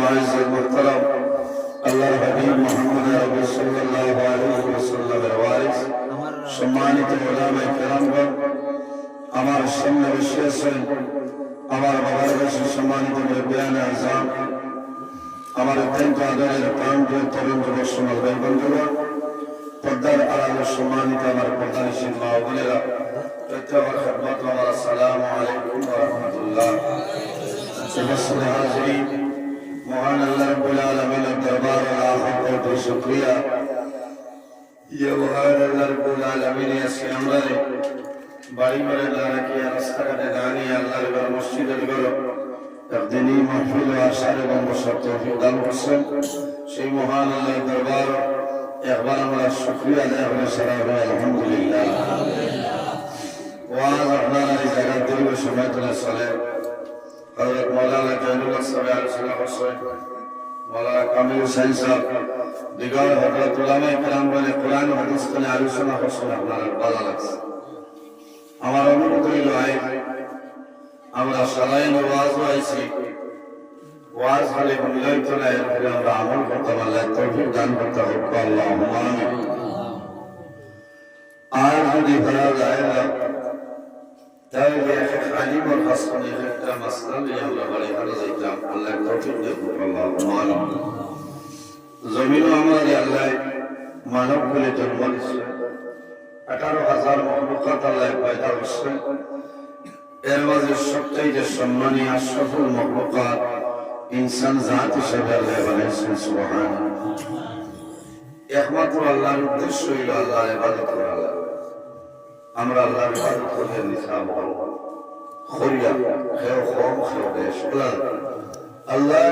معز المحترم আল্লাহর হাবিব মুহাম্মদ আরবি সাল্লাল্লাহু আলাইহি ওয়াসাল্লামের ওয়ারিস সম্মানিত উলামায়ে কেরামগণ, আমার সামনে বসে আছেন আমার বাবার কাছে সম্মানিত মুরব্বিয়ানে আযম, আমার অত্যন্ত আদরের প্রাণপ্রিয় তরুণ যুবক সমাজ ভাই বন্ধুরা, পর্দার আড়ালে সম্মানিত আমার পর্দানিশীল মা ও বোনেরা, প্রত্যেকের খিদমত আমার আসসালামু আলাইকুম ওয়া রাহমাতুল্লাহ। হাজিরিন, মহান আল্লাহ রাব্বুল আলামিনের দরবারে লাখ কোটি শুকরিয়া। ইয়া মহান আল্লাহ রাব্বুল আলামিন আজকে আমরা বাড়ি ঘরে না রাখিয়া রাস্তাঘাটে না নিয়ে আল্লাহর ঘর মসজিদের ঘর একদিনই মাহফিল ও আশার এবং বসার তৌফিক দান করছেন। সেই মহান আল্লাহর দরবার একবার আমরা শুকরিয়া আদায় করে সারা হয় আলহামদুলিল্লাহ। ওয়াজ আপনারা এই জায়গা দীর্ঘ সময় ধরে চলে। হযরত মাওলানা জাইনুল্লাহ সাহেব আলোচনা করছেন, মাওলানা কামিল হুসাইন সাহেব দিগর হযরত উলামায়ে কেরাম বলে কোরআন ও হাদিস নিয়ে আলোচনা করছেন, আপনারা ভালো লাগছে। আমার অনুরোধ হইল আমরা সবাই ওয়াজ হয়েছি, ওয়াজ হলে মূল্যায়িত না, এরপরে আমরা আমল করতে পারলে তৌফিক দান করতে হবে আল্লাহুম্মা আমিন। আর যদি ভরা যায় না তাহলে আলিম ওর হাসান একটা মাসলা নিয়ে আমরা বাড়ি ঘরে যাইতাম, আল্লাহ তৌফিক দেন আল্লাহুম্মা আমিন। জমিনও আমাদের আল্লাহ মানব বলে জন্ম দিয়েছে, 18,000 মখলুকাত আল্লাহ পয়দা করছেন। এর মাঝে সবচেয়ে সম্মানী আশরাফুল মখলুকাত ইনসান জাত হিসেবে আল্লাহ বানাইছেন। সুবহানাল্লাহ। একমাত্র আল্লাহর উদ্দেশ্য হইল আল্লাহর ইবাদত করা। আমরা আল্লাহর ইবাদত করলে নিসাব হল খরিয়া খেও কম খেও দেশ আল্লাহ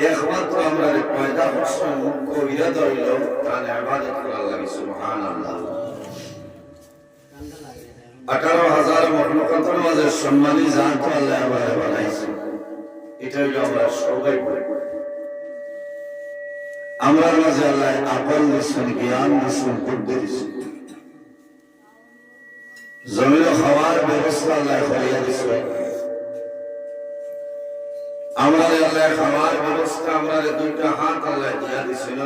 একমাত্র আমরা পয়দা করছেন, মুখ্য ইরাদা হইল তার ইবাদত করা লাগে। সুবহানাল্লাহ। 18,000 মখলুকাতের মাঝে সম্মানী জাত আল্লাহ বানাইছেন, এটা হইল আমরা সৌভাগ্য। আমরা মাঝে আল্লাহ আকল দিচ্ছেন, জ্ঞান দিচ্ছেন, বুদ্ধি দিচ্ছেন। জমিন খাওয়ার ব্যবস্থা আল্লাহ করিয়া দিচ্ছে। আমরা আল্লাহ খাওয়ার ব্যবস্থা, আমরা দুইটা হাত আল্লাহ দিয়া দিচ্ছিল।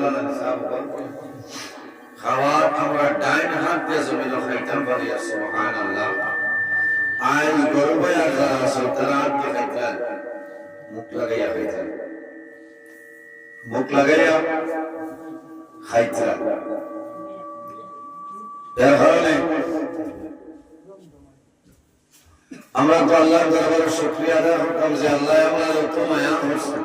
খাওয়ার আমরা ডাইন হাত দিয়ে জমিন খাইতাম পারি। সুবহানাল্লাহ। আজ গর্বে যারা আছে তারা হাত দিয়ে খাইতেন, মুখ লাগাইয়া খাইতেন, মুখ লাগাইয়া খাইতেন। এর কারণে আমরা তো আল্লাহর দরবারে শুকরিয়া আদায় করতাম যে আল্লাহ আমাদের এত মায়া করছেন।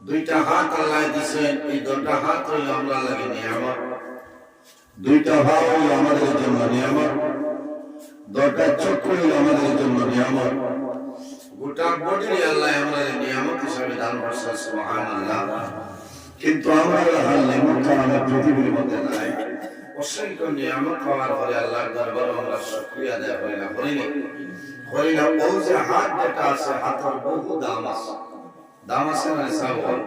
দুইটা হাত আল্লাহ দিয়েছেন, এই দুইটা হাত হইল আমরা লাগে নিয়ামত। দুইটা পা হইল আমাদের জন্য নিয়ামত, দুইটা চোখ হইল আমাদের জন্য নিয়ামত। গোটা বডি আল্লাহ আমাদের নিয়ামত হিসেবে দান করছেন। সুবহানাল্লাহ। কিন্তু আমরা হাল নিয়ামত আমাদের পৃথিবীর মধ্যে নাই। অসংখ্য নিয়ামত পাওয়ার পরে আল্লাহর দরবারে আমরা শুকরিয়া আদায় করি না, করি না। ও যে হাত যেটা আছে, হাতের বহু দাম আছে, দাম আছে না হিসাব হল।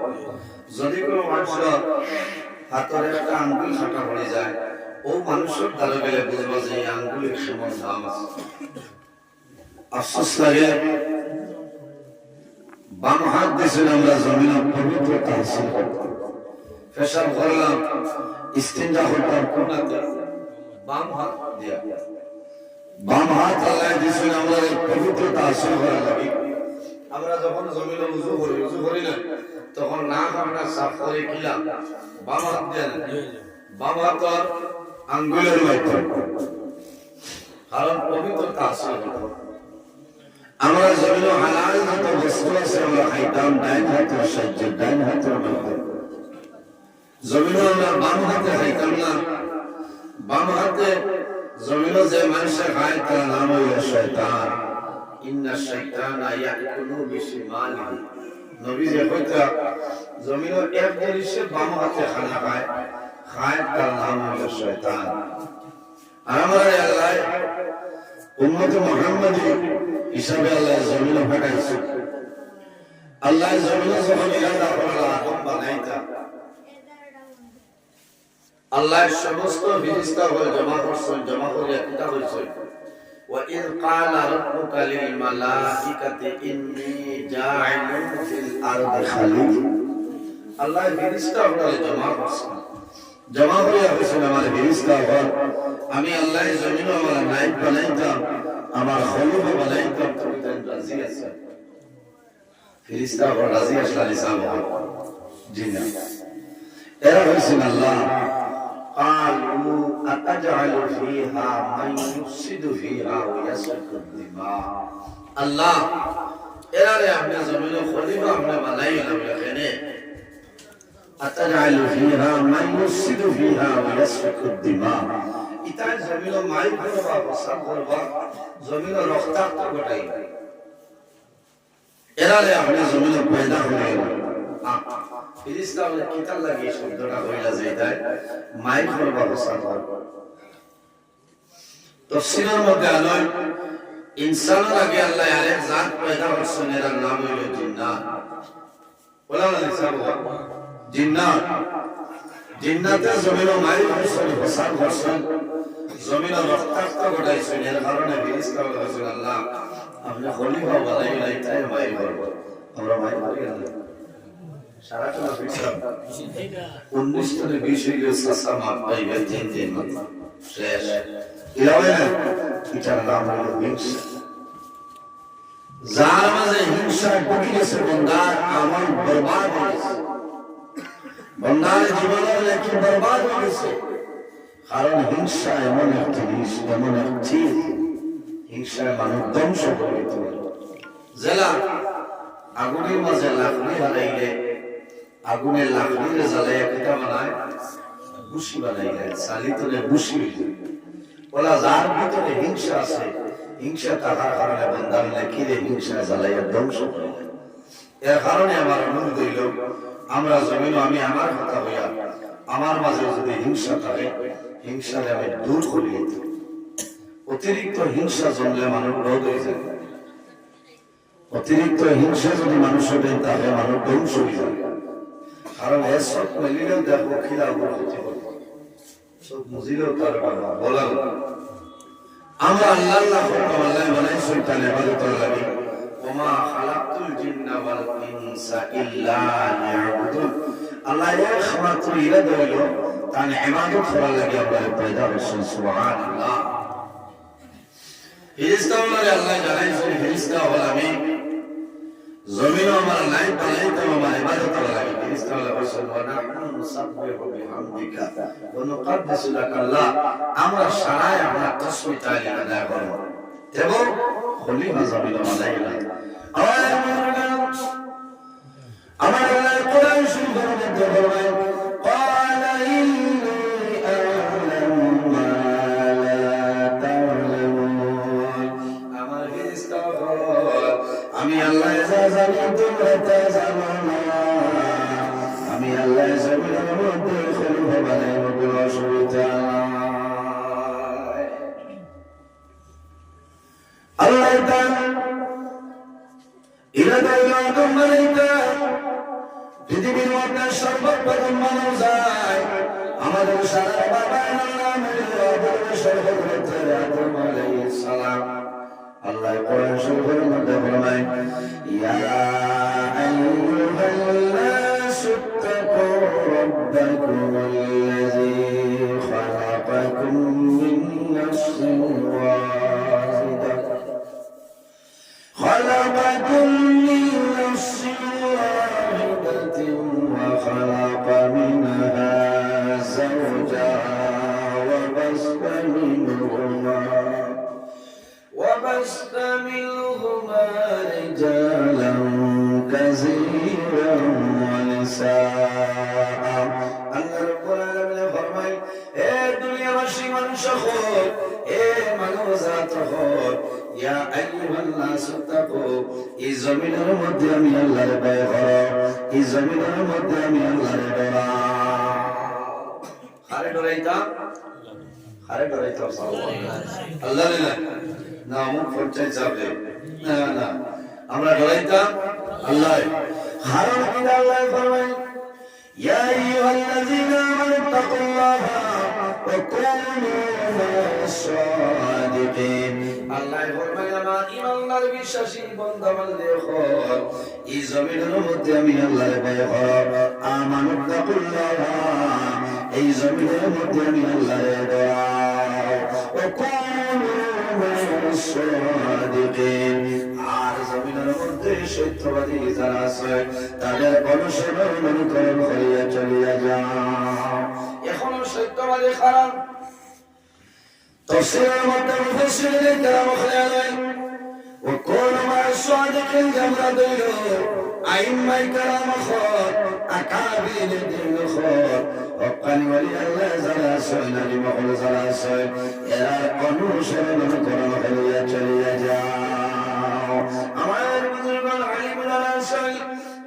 যদি কোনো মানুষের হাতের একটা আঙ্গুল কাটা পড়ে যায়, ও মানুষের দ্বারা গেলে বুঝবো যে এই আঙ্গুলের সমান দাম আছে। আফসোস লাগে বাম হাত দিয়েছেন আমরা জমিন পবিত্রতা হাসিল করতাম, পেশাব করলাম, ইস্তিনজা করতাম কোনাতে বাম হাত দিয়া। বাম হাত আল্লাহ দিয়েছেন আমরা পবিত্রতা হাসিল করার লাগে। আমরা যখন জমিনে উজু করি না, তখন নাক আমরা সাফ করে কিলা বাম হাত দিয়ে না, বাম হাত আঙ্গুলের মাধ্যমে, কারণ পবিত্রতা হাসিল করতাম। আমরা জমিনে হালাল যত বস্তু আছে আমরা খাইতাম ডাইন হাতের সাহায্যে, ডাইন হাতের মাধ্যমে। জমিনে আমরা বাম হাতে খাইতাম না, বাম হাতে জমিনে যে মানুষে খায় তার নাম হইল শয়তান। ইন্না শাইতানা ইয়াকুলু বিশিমালিহি। নবী যে কইতা জমিনে এক জিনিসে বাম হাতে খানা খায় তার নাম হইল শয়তান। আমরা আল্লাহ উম্মত মুহাম্মাদী হিসাবে আল্লাহ জমিনে পাঠাইছে। আল্লাহ জমিনে যখন ইরাদা করলা আদম বানাইতা, আল্লাহ সমস্ত ফেরেশতা হল জমা করছেন, জমা করে কিতাব হইছে। وَإِذْ قَالَ رَبُّكَ لِلْمَلَائِكَةِ إِنِّي جَاعِلٌ فِي আরদে খালি আল্লাহ ফেরেশতা আপনারে জমা করছেন জমা হয়ে আসেন আমার ফেরেশতা ঘর আমি আল্লাহ জমিন আমার নাইব বানাইতাম আমার খলিফা বানাইতাম তুমি রাজি আছেন ফেরেশতা ঘর রাজি আসলা লিসান জিন্না এরা হইছেন আল্লাহ قالوا أتجعل فيها من يفسد فيها ويسفك الدماء الله এরারে আপনি জমিনে খলিফা আপনি বানাইলেন এখানে أتجعل فيها من يفسد فيها ويسفك الدماء ইতা জমিনে মাই করবা প্রসাদ করবা জমিনে রক্তাক্ত ঘটাই এরারে আপনি জমিনে পয়দা হইলেন ফেরেশতা বলে কিতাব লাগিয়ে শব্দটা হইলা যায় মাই করবা প্রসাদ করবা তফসিরের মধ্যে আলোয় ইনসানের আগে আল্লাহ আরেক জাত পয়দা করছেন এর নাম হইল জিন্নাত বলা না লিসাব জিন্নাত জিন্নাতে জমিনে মাই করছেন প্রসাদ করছেন জমিনে রক্তাক্ত ঘটাইছেন এর কারণে ফেরেশতা বলেছেন আল্লাহ আপনি খলিফা বানাইলেন তাই মাই করব আমরা মাই করি না সারাটা ফিরসাব 19 থেকে 20 হইল সাসা মাপ পাইবে তিন শেষ ইলাওয়ে এটার নাম হলো হিংসা যার মাঝে হিংসা ঢুকে গেছে বন্দার আমল বরবাদ হয়ে গেছে বন্দার জীবনের লেখি বরবাদ হয়ে গেছে কারণ হিংসা এমন এক জিনিস এমন এক চিজ হিংসায় মানুষ ধ্বংস করে দিতে পারে জেলা আগুনের মাঝে লাকড়ি হারাইলে আগুনের লাকড়িরে জ্বালাইয়া পিঠা বানায় বুশি বানাইলে সালিতলে বুশি বলা যার ভিতরে হিংসা আছে হিংসা থাকার কারণে বন্ধার লেখিরে হিংসা জ্বালাইয়া ধ্বংস করে এর কারণে আমার অনুরোধ হইল আমরা জমিন আমি আমার কথা হইয়া আমার মাঝে যদি হিংসা থাকে হিংসারে আমি দূর করিয়ে দিই অতিরিক্ত হিংসা জমলে মানুষ রোগ হয়ে যায় অতিরিক্ত হিংসা যদি মানুষের তাহলে মানুষ ধ্বংস হয়ে যায় কারণ এসব মিলিলেও দেখো খিলা হতে পারবো সব মুজিলেও তার বলার আমরা আল্লাহ আল্লাহ বানাইছি তাহলে ইবাদতের লাগি ওমা খালাকতুল জিন্না ওয়াল ইনসা ইল্লা লিয়াবুদুন আল্লাহ একমাত্র ইরাদা হলো তার ইবাদত করার লাগি আমরা পয়দা হইছি সুবহানাল্লাহ ফেরেশতাওয়ালারে আল্লাহ জানাইছেন ফেরেশতা হল আমি জমিন আমার নাই বানাইতাম আমার ইবাদত করার লাগি ফেরেশতাওয়ালা বলেন ওয়া নাহনু নুসাব্বিহু বিহামদিকা ওয়া নুকদ্দিসু লাকা আল্লাহ আমরা সারাই আমরা তাসবিহ তাআলা আদায় করব এবং খলিফা জমিন বানাইলা আমার আল্লাহ কোরআন শরীফের মধ্যে বলেন قال إني أعلم ما لا تعلمون আমার ফেরেশতা আমি আল্লাহ যা জানি তোমরা তা জানো না আমি আল্লাহ জমিনের মধ্যে খলিফা বানাইব কোনো অসুবিধা আল্লাহ তাআলা ইরাদা ইলাদম বানাইতা পৃথিবীর মধ্যে সর্বপ্রথম মানব যায় আমাদের সারা বাবা নাম সর্বপ্রথম আদম আলাইহিস সালাম আল্লাহ কোরআন শরীফের মধ্যে ফরমায় ইয়া আইয়ুহান্নাসু তাকু রাব্বাকুমুল্লাযী খালাকাকুম মিন নাফসিন ওয়াহিদা খালাকাকুম মিন নাফসিন ওয়াহিদাতিন ওয়া খালাকা মিনহা যাওজাহা ওয়া বাসা منهما رجالا كثيرا ونساء الله رب العالمين فرمائے اے دنیا واشی منش خود اے منوزات خود یا ایوہ الناس اتقو ای زمینر مدی امی اللہ ربے غرا ای زمینر مدی امی اللہ ربے غرا خارے ڈرائیتا خارے ڈرائیتا اللہ للہ না মুখ পঞ্চায়েত যাবে না না আমরা ডরাইতাম আল্লাহ কারণ কি আল্লাহ ফরমায় ইয়া আইয়ুহাল্লাযীনা আমানু তাকুল্লাহা ওয়া কুনু মা'আস-সাদিকিন আল্লাহ ফরমায় আমার ঈমানদার বিশ্বাসী বান্দা বান্দী দেখো এই জমিনের মধ্যে আমি আল্লাহর ভয় করব আমানুত্তাকুল্লাহ এই জমিনের মধ্যে আমি আল্লাহর ভয় ও কুনু সাদিকিন আর জমিনের মধ্যে সত্যবাদী যারা আছে তাদের অনুসরণ অনুকরণ করিয়া চলিয়া যাও এখনো সত্যবাদী খারাপ তফসিরের মধ্যে মুফাসসিরিন কেরাম খেয়ালেন وكون مع الصادقين جمرة دينه أئمة كرام خور أكابر الدين خور وقال ولي الله زلا سوينا لمقل زلا سوين إلى قنوش من قرن خلية شلية جاو أمائر بزرگان علم لنا سوين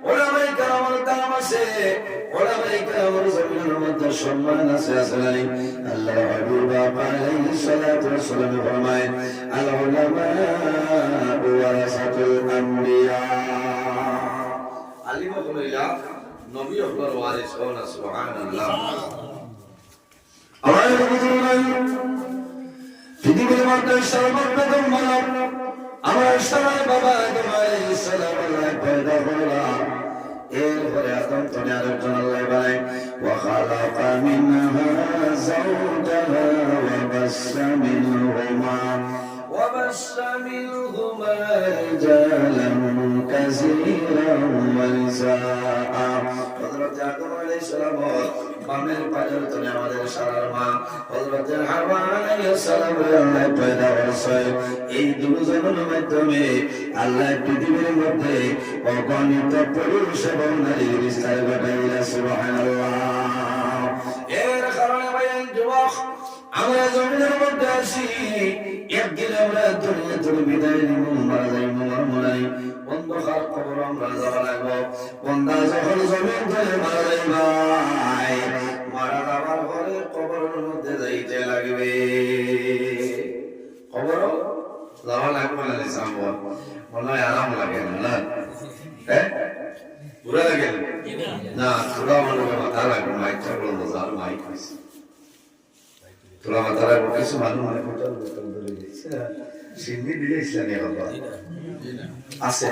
علماء كرام التامسي علماء كرام الزمين المدر شمان سياسلني الله حبيب عليه الصلاة والسلام فرمائن العلماء ورثة الأنبياء علمكم الله نبي أخبر وارثون سبحان الله أمائر بزرگان পৃথিবীর মধ্যে সর্বপ্রথম মানব আমার সময় বাবা আদম আলাইহিস সালাম আল্লাহ পয়দা করলেন এরপরে আদম থেকে আরেকজন আল্লাহ বানায় ওয়া খালাকা মিনহা যাওজাহা ওয়া বাসসা মিনহুমা রিজালান কাসীরান ওয়া নিসাআ হযরত আদম আলাইহিস সালাম বামের পাজর তলে আমাদের সারার মা হযরত হাওয়া আলাইহিস সালাম আল্লাহ পয়দা করেছে এই দুজনের মাধ্যমে আল্লাহ পৃথিবীর মধ্যে অগণিত পুরুষ এবং নারীর বিস্তার ঘটাইলেন সুবহানাল্লাহ এর কারণে ভাইয়ের যুবক আমরা জমিনের মধ্যে আছি একদিন আমরা দুনিয়া থেকে বিদায় নিব মারা যাইব মরাই অন্ধকার কবর আমরা যাওয়া লাগবো বন্দা যখন জমিন থেকে মারা যাইব মারা যাওয়ার পরে কবরের মধ্যে যাইতে লাগবে কবর যাওয়া লাগবে না সামনে মনে হয় আরাম লাগে না হ্যাঁ পুরা লাগে না পুরা মনে মাথা লাগবে মাইকটা বলবো যার মাইক হয়েছে তোরা মাথা লাগবে কিছু মানুষ মনে বোতল বোতল ধরে দিয়েছে সিন্নি দিলে ইসলামী হল আছে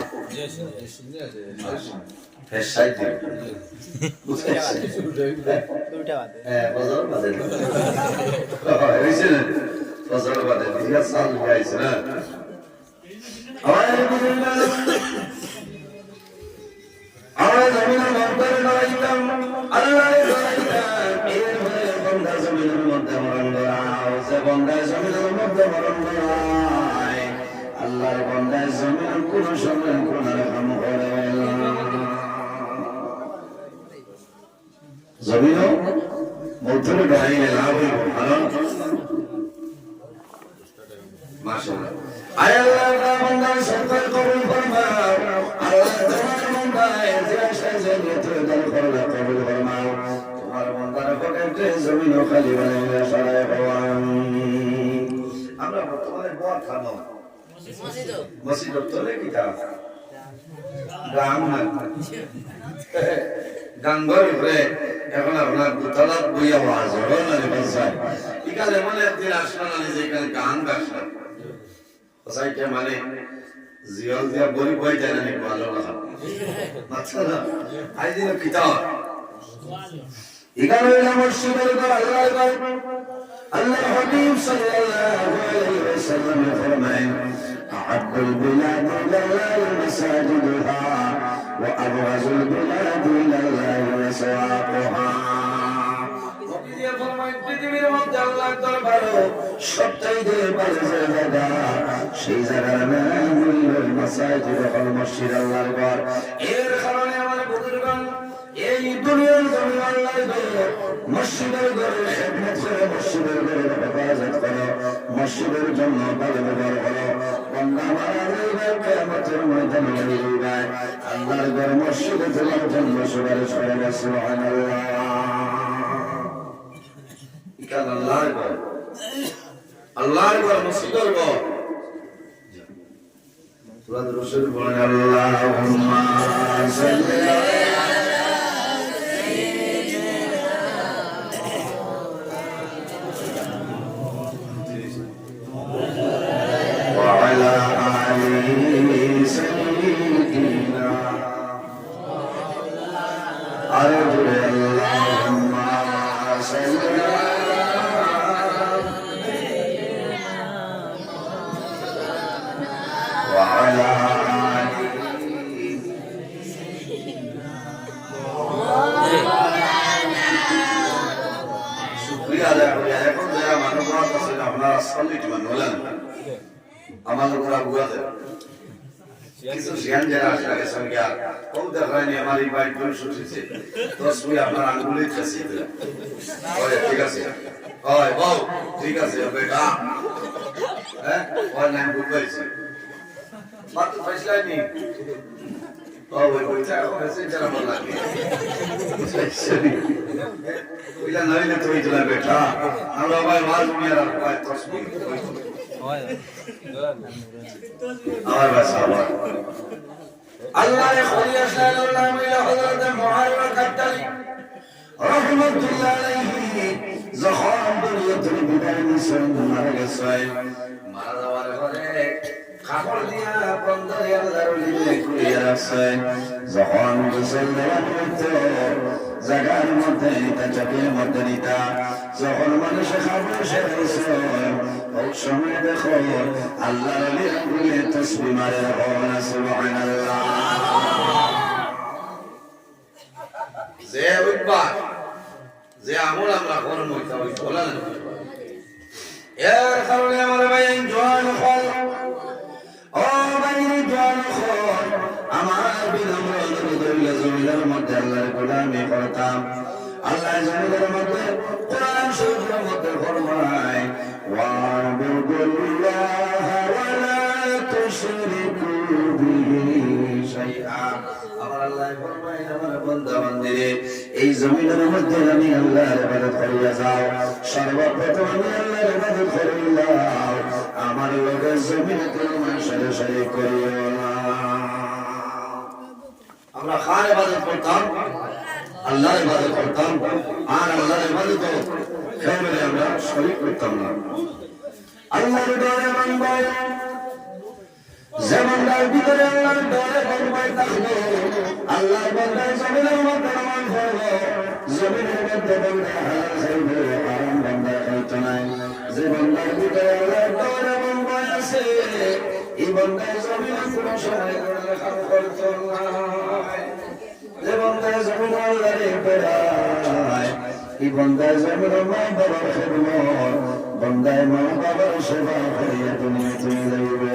আমরা জমিনের মধ্যে দাঁড়াইতাম আল্লাহ বন্দা জমিনের মধ্যে মরণ করাও যে বন্দায় জমিনের মধ্যে মরণ করায় আল্লাহর বন্দায় জমিন কোন সময় কোন রকম করে জমিনও মধ্যে দাঁড়িয়ে লাভ হইব কারণ মাশাআল্লাহ আয় আল্লাহ বন্দার সরকার কবুল ফরমাও আল্লাহ তোমার বন্দায় যে আশা জমিয়ত দান করলা কবুল ফরমাও তোমার বন্দার পকেটে জমিন খালি বানাইলে সারায় ভগবান আমরা বর্তমানে বড় খানো মসজিদ তোলে কিটা গান গাঙ্গর উপরে এখন আপনার দুতলার বইয়া ওয়াজ হবে না রে ভাই এখানে মানে একদিন আসলো না যে এখানে গান গাছলাম ওসাইকে মানে জিয়াল দিয়া বলি বই যায় না ভালো লাগা আচ্ছা না আই দিন কিতাব এখানে মসজিদের ঘর আল্লাহর ঘর আল্লাহ হাবিব সাল্লাল্লাহু আলাইহি ওয়াসাল্লাম ফরমায় আ'আদ্দুল বিলাদ লিল্লাহি মাসাজিদুহা ওয়া আবরাজুল বিলাদ লিল্লাহি মাসাওয়াকুহা নবী ফরমায় পৃথিবীর মধ্যে আল্লাহর দরবার সবচাইতে ভালো জায়গা সেই জায়গার নাম হলো মাসাজিদ হল মসজিদ আল্লাহর ঘর এর কারণে আমার বুজুর্গগণ এই দুনিয়ার জমিন আল্লাহর ঘর মসজিদের ঘরে খেদমত করে মসজিদের ঘরে হেফাজত করো মসজিদের জন্য পালনবার করো বান্দা মারা যাইবে কিয়ামতের ময়দানে যাইবে আল্লাহর ঘর মসজিদে যাওয়ার জন্য সুপারিশ করে সুবহানাল্লাহ ইকাল আল্লাহর ঘর আল্লাহর ঘর মসজিদের ঘর সূরা রাসূল বলেন আল্লাহুম্মা সাল্লি আরে জোরে আল্লাহুম্মা সাল্লি ওয়া আলা এখন যারা মানব আছেন আপনারা সলিড মানলেন আমাদের উপর আগুয়াতে কিছু জ্ঞান যারা আসলে সংজ্ঞা ও দেখায়নি আমার এই বাইক গুলো শুনছে তো শুই আপনার আঙ্গুলি কাছে দিলাম ওই ঠিক আছে ওই বউ ঠিক আছে বেটা হ্যাঁ ওই নাম বুঝাইছি মাত্র ফেসলাইনি ওই বইটা মেসেজ যারা বল লাগে ওইটা নইলে তুই দিলা বেটা আমরা ভাই মাল নিয়ে রাখবো তসবিহ আমার বাসা আমার আল্লাহ খলিয়া সাল্লাল্লাহু আলাইহি হযরত মুআবিয়া কাত্তালি রাহমাতুল্লাহ আলাইহি যখন দুনিয়াতে বিদায় নিছেন মারা গেছে মারা যাওয়ার পরে কাপড় দিয়া বন্ধরে আল্লাহর লিলে কুড়িয়ে রাখছে যখন গোসল দেওয়ার মধ্যে জায়গার মধ্যে নিতা চাপিয়ে মধ্যে নিতা যখন মানুষে খাবার সেরেছে ওই সময় দেখো আল্লাহর লিলে তসবিহ মারে বলা সুবহানাল্লাহ যে উঠবা যে আমল আমরা করব এটা ওই বলা না এর কারণে আমার ভাই জোয়ান হল ও বাইরে জোয়ান হল আমার বিনম্র অনুরোধ জমিনের মধ্যে আল্লাহর গোলামি করতাম আল্লাহ জমিনের মধ্যে কোরআন শরীফের মধ্যে ফরমায় ওয়া'বুদুল্লাহ ওয়া লা তুশরিকু বিহি শাইআ আমার আল্লাহ ফরমায় আমার বান্দা বান্দিরে এই জমিনের মধ্যে আমি আল্লাহর ইবাদত করিয়া যাও সর্বপ্রথম আমি আল্লাহর ইবাদত করিলাম আমার লগে জমিনে কোনো মানুষের শরীক করিও না আমরা কার ইবাদত করতাম আল্লাহর ইবাদত করতাম আর আল্লাহর ইবাদত কেবল আমরা শরীক করতাম না আল্লাহর ডরে মানবাই যেমনটার ভিতরে আল্লাহর ডরে মানবাই থাকবে আল্লাহর বান্দা জমিনের মধ্যে নামাজ পড়বে জমিনের মধ্যে বান্দা হালাল খাইবে হারাম বান্দা খাইতো নাই যে বান্দার ভিতরে আল্লাহর ডরে মানবাই আছে এই বান্দা জমিনের কোনো সময় করে খারাপ করতো না যে বান্দা জমিন আল্লাহরে বেড়ায় এই বান্দা জমিন মা বাবার খেদমত বান্দায় মা বাবার সেবা করিয়া দুনিয়া চলে যাইবে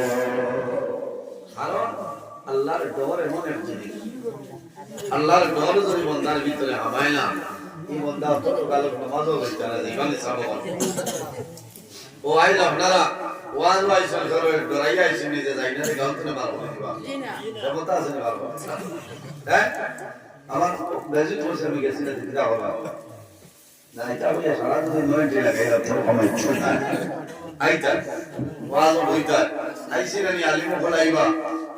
কারণ আল্লাহর ডর এমন এক জিনিস আল্লাহর ডর যদি বান্দার ভিতরে হামায় না এই বান্দা তো গালক নামাজও পড়তে না জীবনে সাবো ও আইল আপনারা ওয়াজ ওয়াইসন করে ডরাইয়া আইছেন নিজে যাই না গালতে পারবো না দেবতা আছে না পারবো হ্যাঁ আমার বেশি পয়সা আমি গেছি না দিতে হবে না এটা বলে সারা দিন নয় যে লাগে এত কমাই না আইতা ওয়াজ হইতা আইছি না আলিম বলাইবা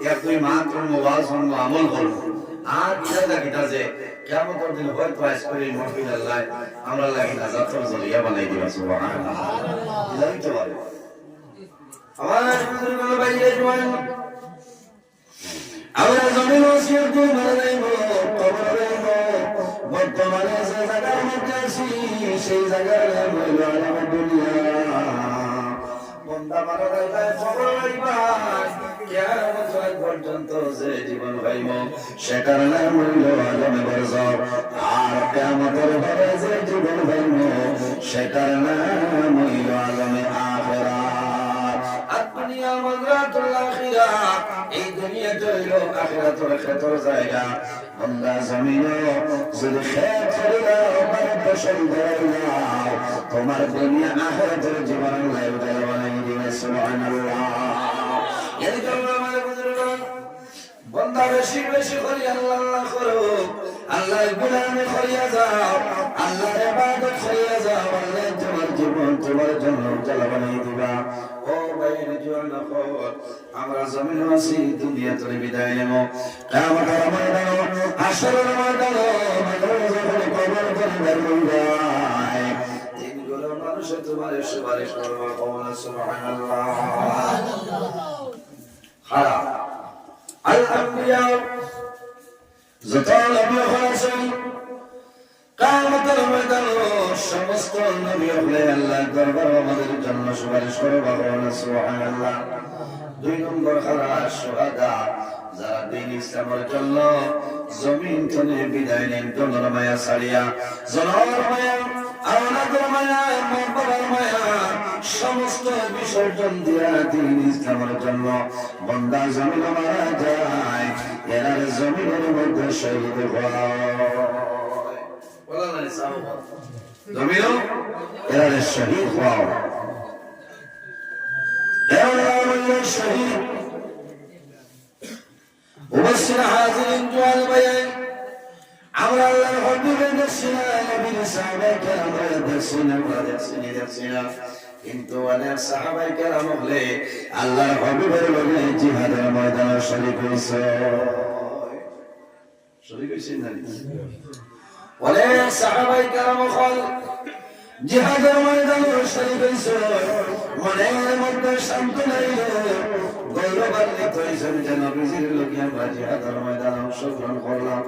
এক দুই মাত্র ওয়াজ হন আমল করব আর কিটা কিটা যে কিয়ামতের দিন হয়তো আইস করে মাহফিল আল্লাহ আমরা লাগি নাজাতের জরিয়া বানাই দিবা সুবহানাল্লাহ জানি তো বলে আমার বুজুর্গ ভাইয়ে জওয়ান আমরা জমিন ওসিয়ত দিয়ে মারা যাইব কবর যাইব বর্তমানে যে জায়গার মধ্যে আছি সেই জায়গার নাম হইল আলামত দুনিয়া বন্দা মারা যাইবে কবর যাইবা কিয়ামত পর্যন্ত যে জীবন পাইব সেটার নাম হইল আলামে বারজাখ আর কিয়ামতের পরে যে জীবন পাইব সেটার নাম হইল আলামে আখিরাত দুনিয়া মাযরাতুল আখিরা এই দুনিয়া হইল আখিরাতের ক্ষেত্র জায়গা বান্দা জমিনে যদি খেত করিলা মানে ফসল করিলা তোমার দুনিয়া আখিরাতের জীবন লাইফ বানাই দিবে সুবহানাল্লাহ এই জন্য আমাদের বুজুর্গ বান্দা বেশি বেশি করে আল্লাহ করো আল্লাহর গোলামি করিয়া যাও আল্লাহর ইবাদত করিয়া যাও আল্লাহ তোমার জীবন তোমার জন্য উজ্জ্বল বানাই দিবা ও ভাইয়ের জন্য আমরা জমিন আছি দুনিয়া থেকে বিদায় নেব কিয়ামতের ময়দানে হাসরের ময়দানে যখন কবর করিবার ময়দানে তিনগুলো মানুষ তোমার সুপারিশ করবে সুবহানাল্লাহ খারাপ আল আম্বিয়া যত নবী আছেন কিয়ামতের ময়দানে সমস্ত নবী হলে আল্লাহর দরবারে আমাদের জন্য সুপারিশ করবে সুবহানাল্লাহ। 2 নম্বর খালাস শুহাদা, যারা দ্বীন ইসলামের জন্য জমিন থেকে বিদায় নেন, জনর মায়া ছাড়িয়া, জনর মায়া, আওলাদের মায়া, মা-বাবার মায়া সমস্ত বিসর্জন দিয়া দ্বীন ইসলামের জন্য বান্দা জমিন মারা যায়, এরা জমিনের মধ্যে শহীদ হয়। জমিনও এরা শহীদ হয়, এরা শহীদ। وبشر حاضرين جوال بيان আমরা আল্লাহর হাবিবের দর্শনা, নবীর সাহাবায়ে কেরামের দর্শনা, কিন্তু অনেক সাহাবায়ে কেরাম হলে আল্লাহর হাবিবের লগে জিহাদের ময়দানে শরীক হইছে। শরীক হইছেন না? অনেক সাহাবায়ে কেরাম হল জিহাদের ময়দানে শরীক হইছে। মনের মধ্যে শান্তি নাই, গৌরবান্বিত হয়েছেন যে নবীজির লোকে আমরা জিহাদের ময়দানে অংশগ্রহণ করলাম।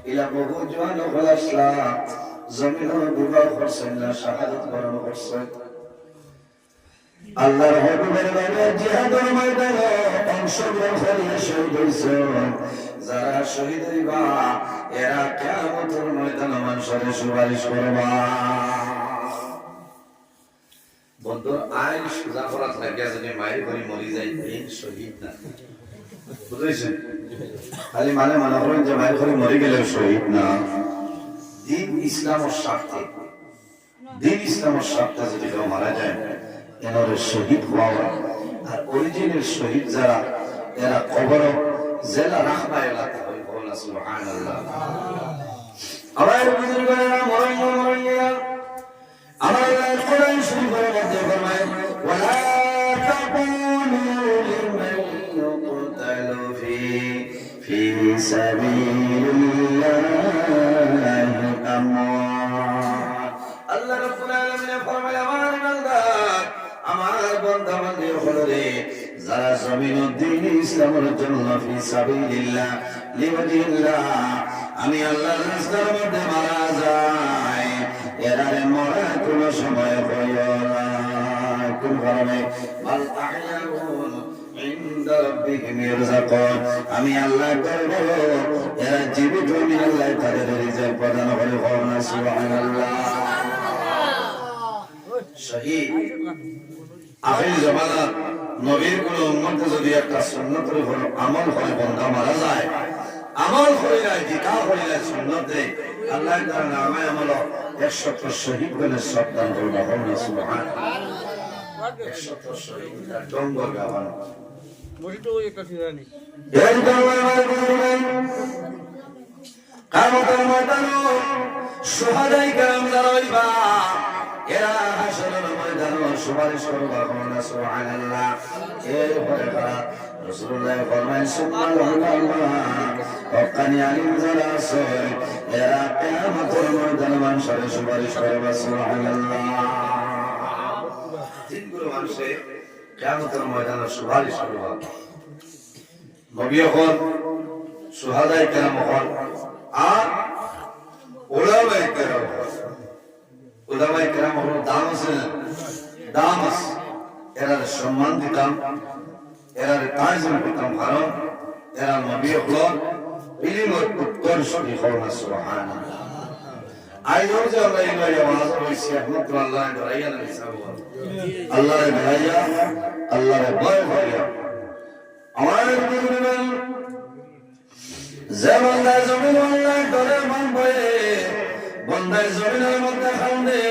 ইলা বহু জওয়ান হলাসলা জমিন বিবাহ করছেন না, শাহাদাত বরণ করছেন। আল্লাহর হাবিবের নামে জিহাদের ময়দানে অংশগ্রহণ করে শহীদ হয়েছেন। যারা শহীদ হইবা এরা কিয়ামতের ময়দানে মানুষের সুপারিশ করবা। বন্ধু আইন সুজা করাত লাগিয়া যদি মায়ের করে মরি যায়, দিন শহীদ না, বুঝেছেন? খালি মানে মনে করেন যে মায়ের করে মরে গেলেও শহীদ না। দিন ইসলামের স্বার্থে, দিন ইসলামের স্বার্থে যদি কেউ মারা যায় এনারে শহীদ হওয়া। আর অরিজিনাল শহীদ যারা এরা কবর জেলা রাখবা এলাকা হয়। সুবহানাল্লাহ। আমার বুজুর্গেরা মরাইয়া আমার কোরআন শরীফের মধ্যে ফরমায়, ওয়ালা তাকুনু লিমান ইউকতালু ফি সাবিলিল্লাহি আমওয়াত। আল্লাহ রাব্বুল আলামিন ফরমায়, আমার বান্দা, আমার বান্দা বান্দী হলে যারা জমিনের দ্বীন ইসলামের জন্য ফি সাবিলিল্লাহ লিওয়াজিল্লাহ আমি আল্লাহর রাস্তার মধ্যে মারা যায়, এরারে মরা কোন সময় হয় না। কোন কারণে? বাল আহয়াউন ইনদা রাব্বিহিম ইয়ারযাকুন, আমি আল্লাহ করব এরা জীবিত, আমি আল্লাহ তাদের রিজিক প্রদান করে। সুবহানাল্লাহ। শহীদ আখির জামানাত নবীর কোন উম্মতে যদি একটা সুন্নতের উপর আমল করে বান্দা মারা যায়, আমল করে যায়, জিকা করে যায় সুন্নতে, আল্লাহ তাআলা নামে আমল 100 শহীদ বলে শব্দান করবা। সুবহানাল্লাহ। 100 শহীদ তার ডঙ্গর গাওয়ান মরিতো একটা ফিরানি এই দরবার কামতের ময়দানে শুহাদায়ে কেরাম যারা হইবা এরা হাসরের ময়দানে সুপারিশ করবা। সুবহানাল্লাহ। এরপরে রাসূলুল্লাহ ফরমায়েন, সুবহানাল্লাহ, হক্কানি আলিম যারা আছে এরা কিয়ামতের ময়দানে মানুষের সুপারিশ করবে। সুবহানাল্লাহ। তিনগুলো মানুষে কিয়ামতের ময়দানে সুপারিশ করবে। নবী হন, শুহাদায়ে কেরাম হন, আর উলামায়ে কেরাম হন। উলামায়ে কেরাম হল দাম আছে, দাম আছে, এরার সম্মান দিতাম, এরার তাজিম দিতাম, কারণ এরা নবী হল ইলমের উৎকর্ষী হন। সুবহানাল্লাহ। আইনও যে আমরা এই আওয়াজ হইছি একমাত্র আল্লাহর দয়ায় না হিসাব আল্লাহর দয়ায়, আল্লাহর ভয় ভয়। আমার বুজুর্গগণ, যে বান্দায় জমিন আল্লাহর ডরে মন ভয়ে, বান্দায় জমিনের মধ্যে খান্দে,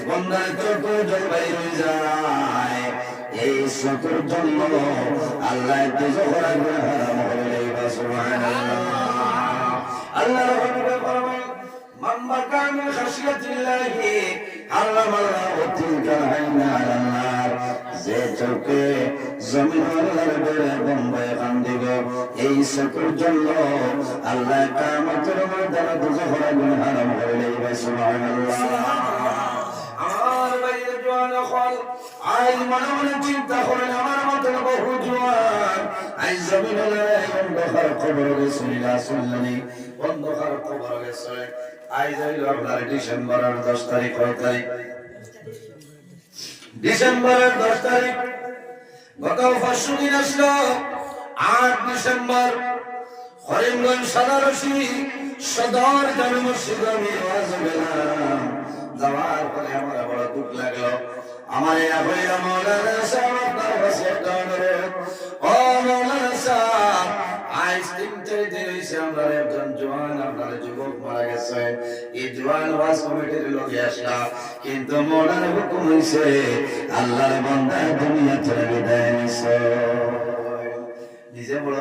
বান্দায় চতুর জল বাইর হয়ে যায়, এই চতুর জন্য আল্লাহ দুজোখরা গুনাহ হারাম করে দেয়। সুবহানাল্লাহ। আল্লাহর হাবিব ফরমান, মান বাকা মিন খাশিয়াতিল্লাহি হারামাল্লাহু তিলকা আইনা আলান নার, যে চোখে জমিন আল্লাহর ডরে বম্বায় কান্দিবে, এই চোখের জন্য আল্লাহ কিয়ামতের ময়দানে দুজোখরা গুনাহ হারাম করে দেয়। সুবহানাল্লাহ। আমার বাইরে জোয়ান হল আজ মনে মনে চিন্তা করেন আমার মতন বহু জোয়ান আজ জমিন অন্ধকার কবর গেছে রাসূলুল্লাহ অন্ধকার কবর গেছে আজ হইল আপনার ডিসেম্বরের 10 তারিখ কয় তারিখ ডিসেম্বরের 10 তারিখ গত পরশু দিন আসলো 8 ডিসেম্বর করিমগঞ্জ সদরশি সদর জামে মসজিদ আমি ওয়াজ গেলাম যাওয়ার পরে আমার বড় দুঃখ লাগলো আমার এই আবহাওয়া মাওলানা সাহেব আপনার কাছে একটা অনুরোধ ও মাওলানা সাহেব আজ 3 দিন হইছে আমরা একজন জওয়ান আপনার যুবক মারা গেছে এই জওয়ান ওয়াজ কমিটির লোক আসলা কিন্তু মাওলানা হুকুম হইছে আল্লাহর বান্দা দুনিয়া ছেড়ে বিদায় নিছে নিজে বড়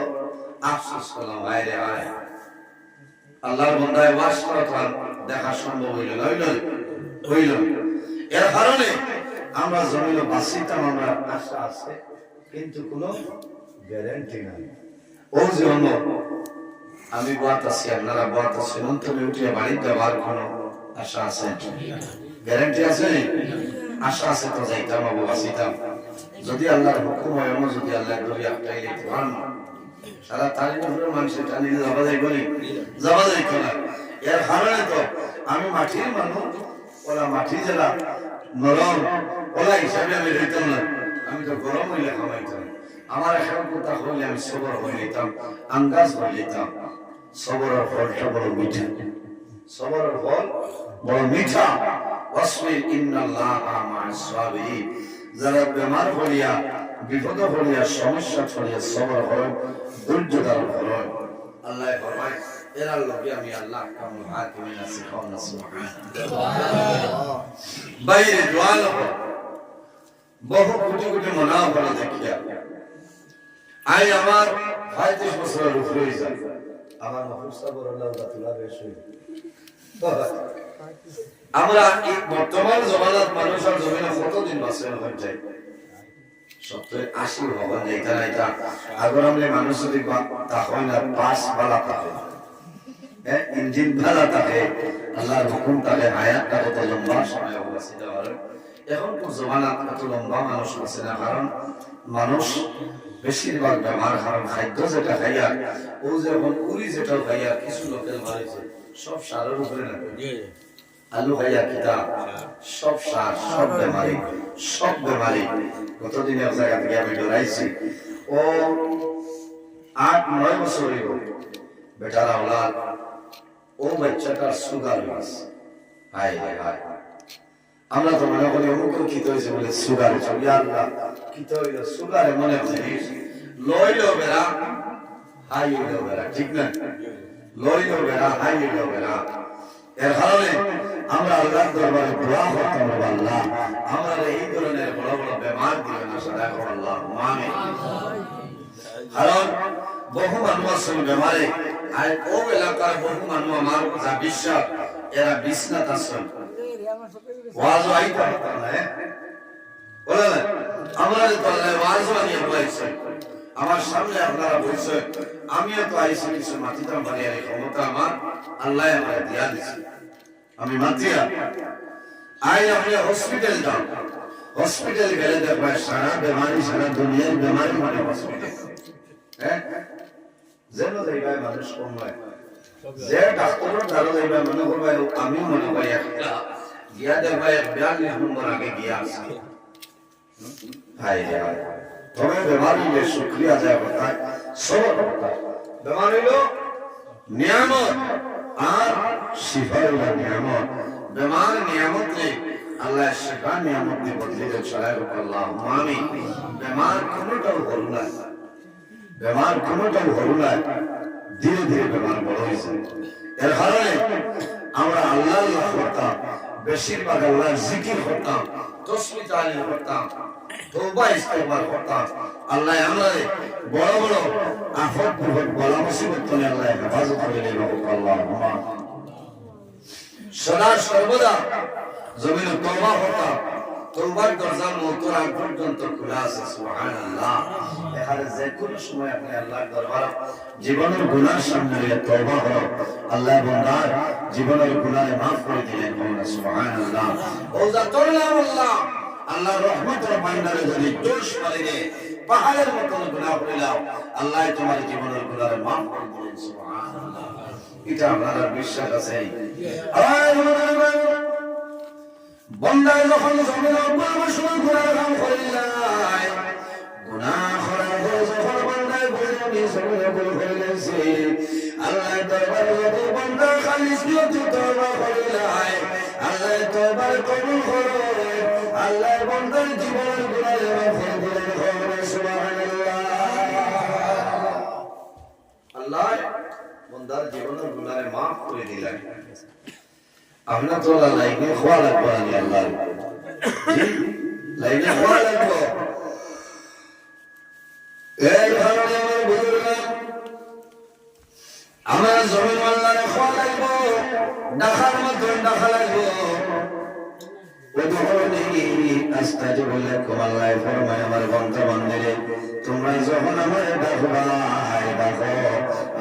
আফসোস করলাম বাইরে আয় আল্লাহর বান্দায় ওয়াজ করা দেখা সম্ভব হইল এর কারণে আমরা জমিনে বাঁচিতাম আমরা আশা আছে কিন্তু কোনো গ্যারান্টি নাই ও জন্য আমি বাত আছি আপনারা বাত আছেন অন্তরে উঠে বাড়িতে যাওয়ার কোনো আশা আছে গ্যারান্টি আছে আশা আছে তো যাইতাম আবু বাঁচিতাম যদি আল্লাহর হুকুম হয় আমরা যদি আল্লাহর দরি আপটাই লিখতে পারেন সারা তারিখের মানুষের টানি যাওয়া যায় বলি যাওয়া যায় কেনা এর কারণে তো আমি মাটির মানুষ ওরা মাটি জেলা নরম ওলা হিসাবে আমি রইতাম না আমি তো গরম হইলে খামাইতাম আমার এখন কথা হইলে আমি সবর হয়ে নিতাম আন্দাজ হয়ে নিতাম সবরের ফলটা বড় মিঠা সবরের ফল বড় মিঠা ওয়াসবির ইন্নাল্লাহা মা'আস সাবিরিন যারা বেমার হলিয়া বিপদ হলিয়া সমস্যা ছড়িয়ে সবর হয় ধৈর্য ধারণ হয় আল্লাহ ফরমায় এরা লোকে আমি আল্লাহ কামুল হাকিমিন আসিফাউন সুবহানাল্লাহ বাইরে জওয়ান বহু কোটি কোটি মনাও বলা দেখিয়া আই আমার 35 বছরের উপরে হইছে আমার মাহফুজা বরাল্লাহ তুলা বেশ হই আমরা এই বর্তমান জমানাত মানুষের জমিনে কতদিন বাঁচে হচ্ছে 70-80 ভগবান যাইতা নাইতা আগর আমলে মানুষ যদি তা হয় না পাঁচ বালা থাকে ইঞ্জিন ভালা থাকে আল্লাহর হুকুম থাকে হায়াত থাকে তো লম্বা সময় বাঁচিতে পারে এখন তো জমানাত এত লম্বা মানুষ আছে না কারণ মানুষ বেশিরভাগ বেমার কারণ খাদ্য যেটা খাইয়া ও যখন উড়ি যেটা খাইয়া কিছু লোকের মারিছে সব সারের উপরে না আলু খাইয়া কিতা সব সার সব বেমারি কতদিন এক জায়গা থেকে আমি ডরাইছি ও 8-9 বছর হইব বেটার আওলাদ ও বাচ্চাটার সুগার হয়েছে হায় হায় হায় আমরা তো মনে করি অমুক কিত হয়েছে বলে সুগার ছবি আল্লাহ কিত হইল সুগার এমন এক জিনিস লইলেও বেড়া হাই হইলেও বেড়া ঠিক না লইলেও বেড়া হাই হইলেও বেড়া এর কারণে আমরা আল্লাহর দরবারে দোয়া করতাম আল্লাহ আমরা এই ধরনের বড় বড় বেমার দিবেন না সাদা করো আল্লাহ আমিন কারণ বহু মানুষ আছে বেমারে আর ও এলাকার বহু মানুষ আমার যা বিশ্বাস এরা বিছনাত আছেন ওয়াজ আইতা না বলে না আমরা তো আল্লাহ ওয়াজ নিয়ে বলেছে আমার সামনে আপনারা বলছেন আমিও তো আইছি কিছু মাটিতাম বাড়িয়ার ক্ষমতা আমার আল্লাহ আমাকে দিয়া দিয়েছে আমি মাতিয়া আই আপনি হসপিটাল যাও হসপিটাল গেলে দেখবা সারা বেমারি সারা দুনিয়ার বেমারি মানে হসপিটাল হ্যাঁ যেন যাইবাই মানুষ কম হয় যে ডাক্তারের দ্বারা যাইবাই মনে করবাই আমি মনে করি একটা গিয়া দেখবাই 42 নম্বর আগে গিয়া আছে হাই রে হাই তবে বেমার হইলে শুকরিয়া যায় কোথায় সবর কোথায় বেমার হইল নিয়ামত আর শিফা হইল নিয়ামত বেমার নিয়ামত নেই আল্লাহ শিফা নিয়ামত দিয়ে বদলে দিয়ে চলায় আল্লাহ আমিন বেমার কোনোটাও হল না বেমার কোনোটাও হল না ধীরে ধীরে বেমার বড় হয়েছে এর কারণে আমরা আল্লাহ করতাম বেশিরভাগ আল্লাহর জিকির করতাম তসবিহ তাহলিল করতাম তওবা ইস্তেগফার করতাম আল্লাহ আমাদের বড় বড় আফত বিপদ বলা মুসিবত থেকে আল্লাহ হেফাজত করে নেব আল্লাহুম্মা সদা সর্বদা জমিনে তওবা করতাম তওবার দরজা মওতের আগ পর্যন্ত খোলা আছে সুবহানাল্লাহ এখানে যে কোনো সময় আপনি আল্লাহর দরবারে জীবনের গুনাহ সামনে নিয়ে তওবা করো আল্লাহ বান্দার জীবনের গুনাহ maaf করে দিলেন সুবহানাল্লাহ ও জাতর আল্লাহ আল্লাহর রহমতের ভান্ডারে যদি জোশ মারিলে পাহাড়ের মতো গুনাহ করিলাম আল্লাহ তোমার জীবনের গুনাহ maaf করে দিলেন সুবহানাল্লাহ এটা আপনার বিশ্বাস আছে বন্দা যখন জমিনে উপর শুরু করার কাম করিলাই গুনাহ করার পর যখন বন্দায় ভুলে জমিনে ভুল করিলেছে আল্লাহ দরবারে যদি বন্দা খালিস নিয়তে তওবা করিলাই আল্লাহ তওবার কবুল করে আল্লাহ বন্দার জীবনের গুনাহ maaf করে দিলেন সুবহানাল্লাহ আল্লাহ বন্দার জীবনের গুনাহ maaf করে দিলেন আমরা তো লাইনে খোয়া লাগবো না আল্লাহ লাইনে খোয়া লাগবো এই কারণে আমার বুজুর্গ আমার জমিন আল্লাহরে খোয়া লাগবো ডাকার মতো ডাকা লাগবো আস্তাজিব লাকুম আল্লাহ ফরমায় আমার বান্দা বান্দিরে তোমরা যখন আমারে ডাকবাই ডাকো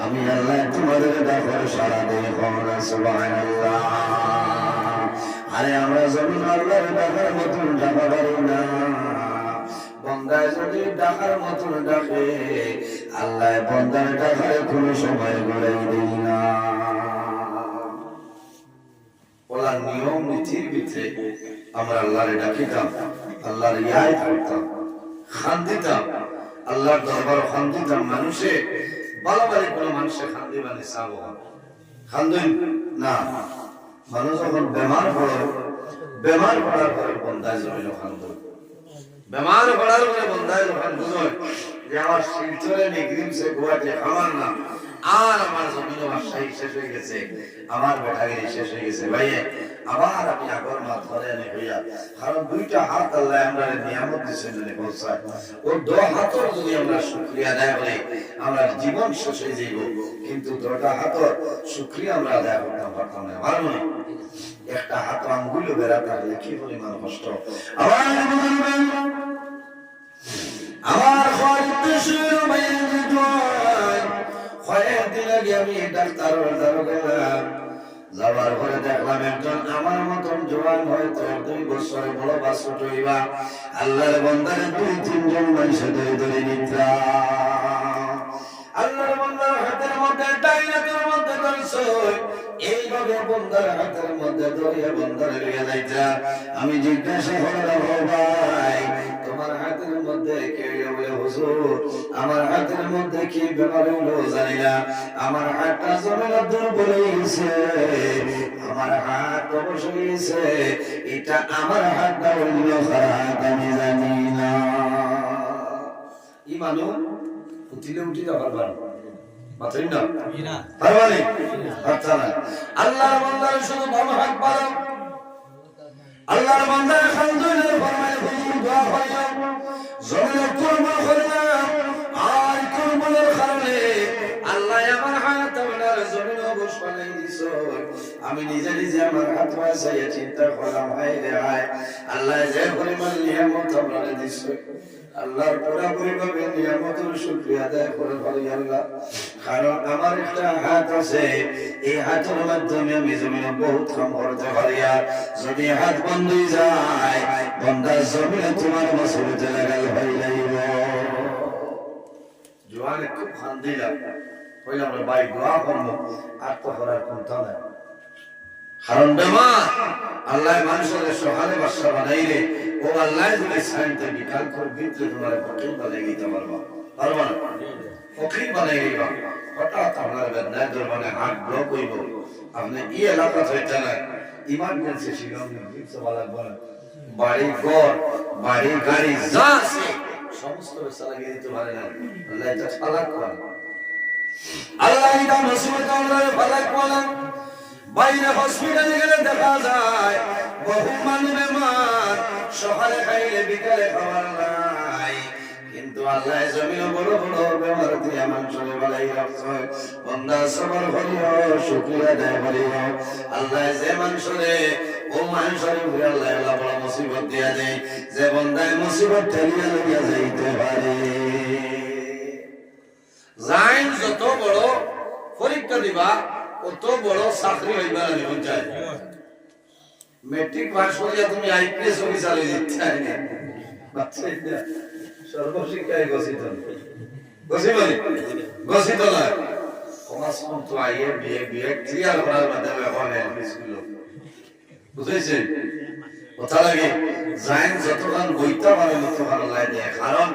আমি আল্লাহ তোমাদের ডাকর সাড়া দেই সুবহানাল্লাহ আরে আমরা যখন আল্লাহর ডাকার মতন ডাকা পারি না বান্দায় যদি ডাকার মতন ডাকে আল্লাহ বান্দার ডাকায় কোনো সময় ঘুরাই দেই না ওলা নিয়ম নীতির ভিতরে আমরা আল্লাহরে ডাকিতাম আল্লাহর ইয়াদ করতাম খান দিতাম আল্লাহর দরবার খান দিতাম মানুষে বালাবালি কোনো মানুষে খান দিবানি চাবো খান্দুন না মানুষ যখন বেমার পড়ার পরে বন্দায় জমিল খান্দুন বেমার পড়ার পরে বন্দায় যখন বুঝল যে আমার শিলচরে নিগ্রিম সে গুয়াতে খাবার না আর আমার জমিন বাসাই শেষ হয়ে গেছে আমার বেটাগিরি শেষ হয়ে গেছে ভাইয়ে আবার আমি আগর মাত ধরে আনি হইয়া কারণ দুইটা হাত আল্লাহ আমরা নিয়ামত দিয়েছেন বলছায় ও দো হাতর যদি আমরা শুকরিয়া আদায় করি আমরা জীবন শেষ হয়ে যাইব কিন্তু দুটা হাতর শুকরিয়া আমরা আদায় করতে পারতাম না পারবো না একটা হাত আঙ্গুল বেড়া থাকলে কি পরিমাণ কষ্ট আমার খোয়ার আমি ডাক্তার গেলাম যাওয়ার পরে দেখলাম একজন আমার মতন জোয়ান হয়তো 2 বছরের বড় বাচ্চা হইবা আল্লাহর বান্দারে 2-3 জন মানুষ ধরে নিত্রা আল্লাহর বান্দার হাতের মধ্যে ডাইনাতের মধ্যে ধরছো এইভাবে বান্দার হাতের মধ্যে ধরিয়া বান্দারে লইয়া যাইতা আমি জিজ্ঞাসা করলাম ও ভাই তোমার হাতের মধ্যে কে বলে হুজুর আমার হাতের মধ্যে কি বেমার হলো জানি না আমার হাতটা জমিনে দুর্বল হয়ে গেছে আমার হাত অবশ হয়ে গেছে এটা আমার হাতটা অন্য হাত আমি জানি না ইমানু উঠিলে উঠি যাবার পারো মাত্রই না পারবানি আচ্ছা না আল্লাহর বান্দার শুধু বাম হাত পারো আল্লাহর বান্দা আলহামদুলিল্লাহ ফরমায় দোয়া করিয়া জমিনে কুরবান করলাম আর কুরবানের কারণে আল্লাহ আমার হাত আপনার জমিনে অবশ বানাই দিছো আমি নিজে আমার হাত বাঁচাইয়া চিন্তা করলাম হায় রে হায় আল্লাহ যে পরিমাণ নিয়ামত আপনারে দিছো আল্লাহর পুরোপুরি ভাবে নিয়ামতের শুকরিয়া আদায় করে পারি আল্লাহ কারণ আমার একটা হাত আছে এই হাতের মাধ্যমে আমি জমিনে বহুত কাম করতে পারি আর যদি হাত বন্ধ হয়ে যায় বন্দার জমিনে তোমার মসজিদে লাগাল হয়ে যাইব জোয়ানে খুব খান দিলাম ওই আমরা ভাই দোয়া করবো আর তো করার কোনটা নাই কারণ বেমার আল্লাহ মানুষের সকালে বাসা বানাইলে ও আল্লাহ যদি সাইনতে বিকাল করে ভিতরে তোমার ফকির বানাই দিতে পারবা পারবা না ফকির বানাই দিবা হঠাৎ আপনার বেদনায় দরবারে হাত ব্লক হইব আপনি এই এলাকা হইতে না ইমার্জেন্সি শিলং দিতে লাগবে না বাড়ি ঘর বাড়ি গাড়ি যা আছে সমস্ত ব্যবস্থা লাগিয়ে দিতে পারে না আল্লাহ এটা ফালাক করে আল্লাহ এটা মুসিবত আল্লাহ ফালাক করে বাইরে হসপিটালে গেলে দেখা যায় বহু মানুষ বেমার সকালে খাইলে বিকালে খাবার নাই কিন্তু আল্লাহ জমিনে বড় বড় বেমার দিয়ে মানুষের বালাই রাখছে বান্দা সবর করিও শুকরিয়া আদায় করিও আল্লাহ যে মানুষের ও মানুষের উপরে আল্লাহ আল্লাহ বড় মুসিবত দিয়া দেয় যে বন্দায় মুসিবত ঠেলিয়া লইয়া যাইতে পারে। জাইন যত বড় পরীক্ষা দিবা অত বড় চাকরি হইবা না চাই। মেট্রিক পাস করিয়া তুমি আইপিএস অফিসার হয়ে যেতে চাই না, সর্বশিক্ষায় গছিত গছিত নয়। সমাজ তো আইয়ে বিয়ে বিয়ে ক্লিয়ার করার মাধ্যমে এখন স্কুল বুঝেছেন কথা লাগে। জাইন যতক্ষণ বইতে পারে ততক্ষণ আল্লাহ দেয়। কারণ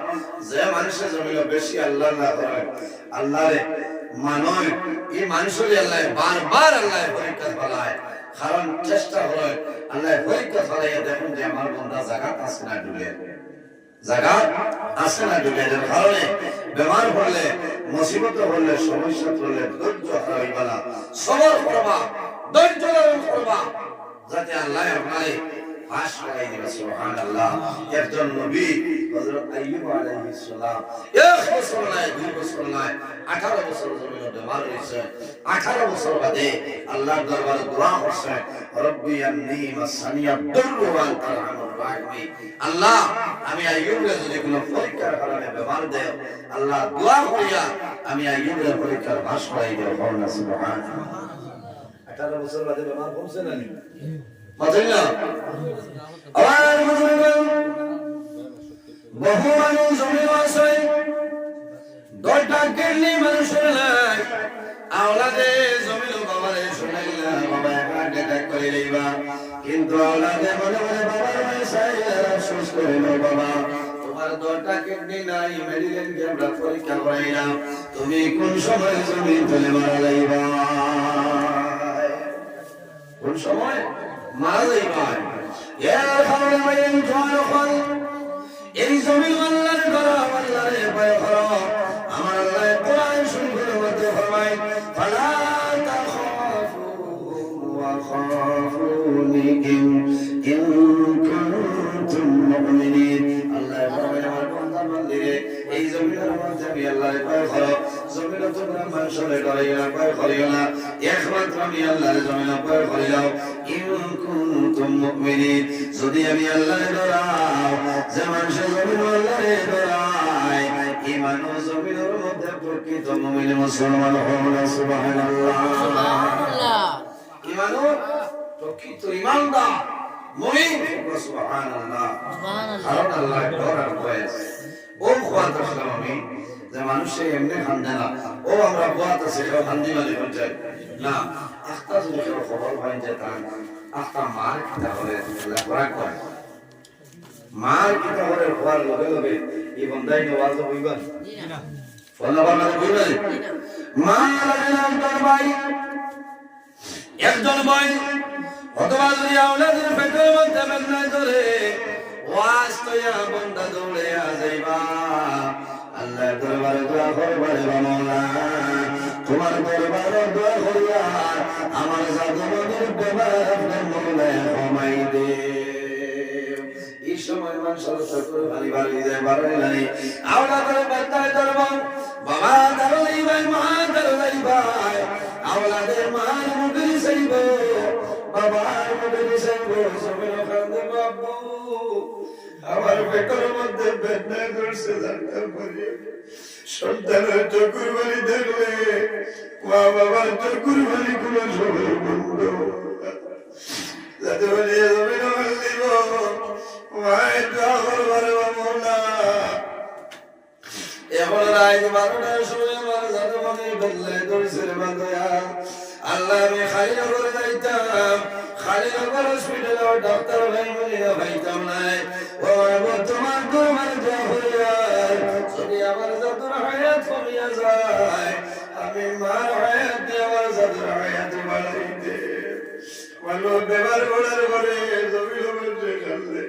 যে মানুষের জমিল বেশি আল্লাহ না করে আল্লাহরে মানয় এই মানুষের আল্লাহ বারবার আল্লাহ পরীক্ষা ফলায়। কারণ চেষ্টা করে আল্লাহ পরীক্ষা ফলাইয়া দেখুন যে আমার বন্ধা জাগাত আছে না ডুবে, জাগাত আছে না ডুবে। এর কারণে বেমার পড়লে মুসিবত পড়লে সমস্যা পড়লে ধৈর্য হারাইবা না, সবর করবা, ধৈর্য ধারণ করবা যাতে আল্লাহ আপনারে পাশ করাই দিবে। সুবহানাল্লাহ। একজন নবী হযরত আইয়ুব আলাইহিস সালাম 1 বছর নয় 2 বছর নয় 18 বছর জমিনে বেমার হয়েছে। 18 বছর বাদে আল্লাহর দরবারে দোয়া করছে, রব্বি আন্নী মাসানিয়া দুররু ওয়া আনতা আরহামুর রাহিমিন। আল্লাহ আমি আইয়ুবের যদি কোনো পরীক্ষার কারণে বেমার দেও, আল্লাহ দোয়া করিয়া আমি আইয়ুবের পরীক্ষার পাশ করাই দেব। সুবহানাল্লাহ। 18 বছর বাদে বেমার পড়ছে না মাতাইলা আর মুসলমান বহু মানুষ জমি আছে দরটা কেলি মানুষের নাই আওলাদে জমিল বাবারে শুনাইলা বাবা একটা করে লইবা, কিন্তু আওলাদে মনে মনে বাবার মাইসাইলা আফসোস করিল, বাবা তোমার দরটা কিডনি নাই, মেডিকেল কে আমরা পরীক্ষা করাইলাম, তুমি কোন সময় জমি তুলে মারা যাইবা, কোন সময় মারা যাইবা। এর কারণে মাইন জয়খন এই জমিন আল্লাহর করা, আল্লাহরে ভয় করো। আমার আল্লাহ কোরআন শরীফের মধ্যে ফরমায়, ফালা তাখাফু ওয়া খাফুনি ইন কুনতুম মুমিনিন। আল্লাহ ফরমায় আমার বান্দা বান্দিরে এই জমিনের মধ্যে আমি আল্লাহরে ভয় করো। জমিন তোমরা মানুষের ডরাইও না, ভয় করিও না, একমাত্র আমি আল্লাহর জমিনে ভয় করিও। ইন কুনতুম মুমিনিন, যদি আমি আল্লাহরে ডরাও, যে মানুষের জমিন আল্লাহরে ডরায়, এই মানুষ জমিনের মধ্যে প্রকৃত মুমিন মুসলমান হন। সুবহানাল্লাহ, সুবহানাল্লাহ। এই মানুষ প্রকৃত ঈমানদার মুমিন। সুবহানাল্লাহ, সুবহানাল্লাহ। কারণ আল্লাহ ডরার ভয় আছে। ও খোয়াত আসলাম আমি যে মানুষে এমনি খান্দে না, ও আমরা খোয়াত আছে কেউ খান্দি মানে পঞ্চায়েত না। একটা যদি কেউ খবর পাই যে তার একটা মার কিতা হলে লেখা করে, মার কিতা হলে হওয়ার লগে লগে এই বন্ধাই নেওয়াজ বইবেন মা একজন ভাই একজন ভাই অথবা যদি আওলাদের পেটের মধ্যে বেদনা ধরে ওয়াজ তৈয়া বন্ধা দৌড়ে যাইবা আল্লাহর দরবারে দোয়া করবারে মাওলা, তোমার দরবারে দোয়া করিয়া আমার জাদুমনের বেমার আপনার মৌলায় কমাই দে। এই সময় মানুষের চক্র ভারী ভারী যায়, বাড়াই নাই আওলাদের বাচ্চায় দরবার বাবা দারুই ভাই মা দারুই ভাই আওলাদের মার মুখে চাইব, বাবার মুখে চাইব, সবাই কান্দে বাবু আমার পেটের মধ্যে বেদনা করছে জানতে পারি। সন্তানের চকুর বাড়ি দেখলে মা বাবার চকুর বাড়ি গুলো সবাই বন্ধ যাতে বলিয়ে যাবে দিব মায়ের দোয়া করবারে মামলা। এখন রাত 12টার সময় আমার জানো মনে বদলে ধরছে রে বান্দা। আল্লাহ আমি খালিনগরে যাইতাম, খালিনগর হসপিটালে ডাক্তার ভাই বলিয়া পাইতাম নাই। ও তোমার তোমার যদি আমার জাদুর হায়াত কমিয়া যায়, আমি মার হায়াত দিয়ে আমার জাদুর হায়াত বাড়াই দে। ভালো ব্যবহার করার পরে জমিল মানুষের কাছে,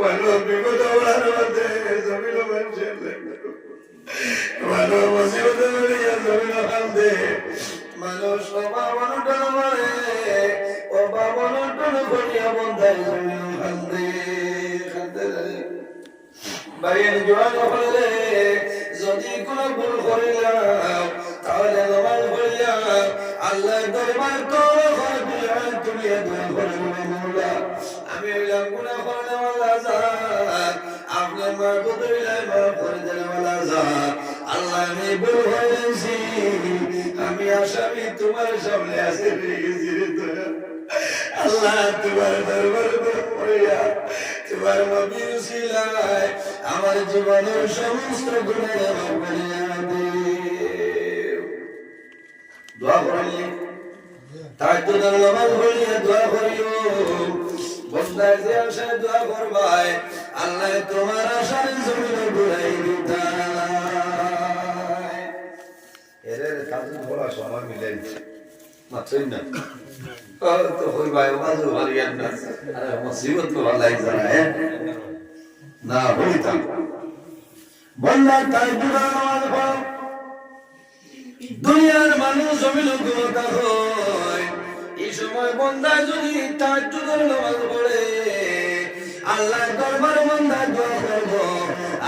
ভালো বিপদ ওড়ার মধ্যে জমিল মানুষের ভালো মুসিবত বলিয়া জমিল কান্দে। মানুষ বাবা মনটন মারে ও বাবা মনটন করিয়া বন্ধাই জমিল কান্দে কান্দে বাইরে জোয়ান হলে যদি কোনো ভুল করিলাম তাহলে নমাজ পড়িয়া আল্লাহ দরবার করো তুলিয়া দোয়া করো মাওলা। আমি হইলাম গুনাহ করলে ওয়ালা জাত আপনি মাবুদ হইলে মাফ করে দেন ওয়ালা জাত আল্লাহ আমি ভুল হয়েছি আমি আসামি তোমার সামনে আসে গেছি রে তোরা আল্লাহ তোমার দরবারে পড়িয়া তোমার নবীর উসিলায় আমার জীবনের সমস্ত গুনাহ মাফ করিয়া দিও দোয়া করলি তাহাজ্জুদের নামাজ পড়িয়া দোয়া করিও বন্দায় যে আশায় দোয়া করবাই আল্লাহ তোমার আশার জমিনে ঘুরাই দিতাই এর কাজে বলা সময় মিলেন মাত্রই না তো হই ভাই বাজু হারিয়ান না আরে মুসিবত তো আল্লাহ জানে না বলিতাম বন্দা তাহাজ্জুদের নামাজ পড়ো দুনিয়ার মানুষ জমিন ঘুমাতা হয় এই সময় বন্দা যদি তাহাজ্জুদের নামাজ পড়ে আল্লাহর দরবারে বন্দা দোয়া করব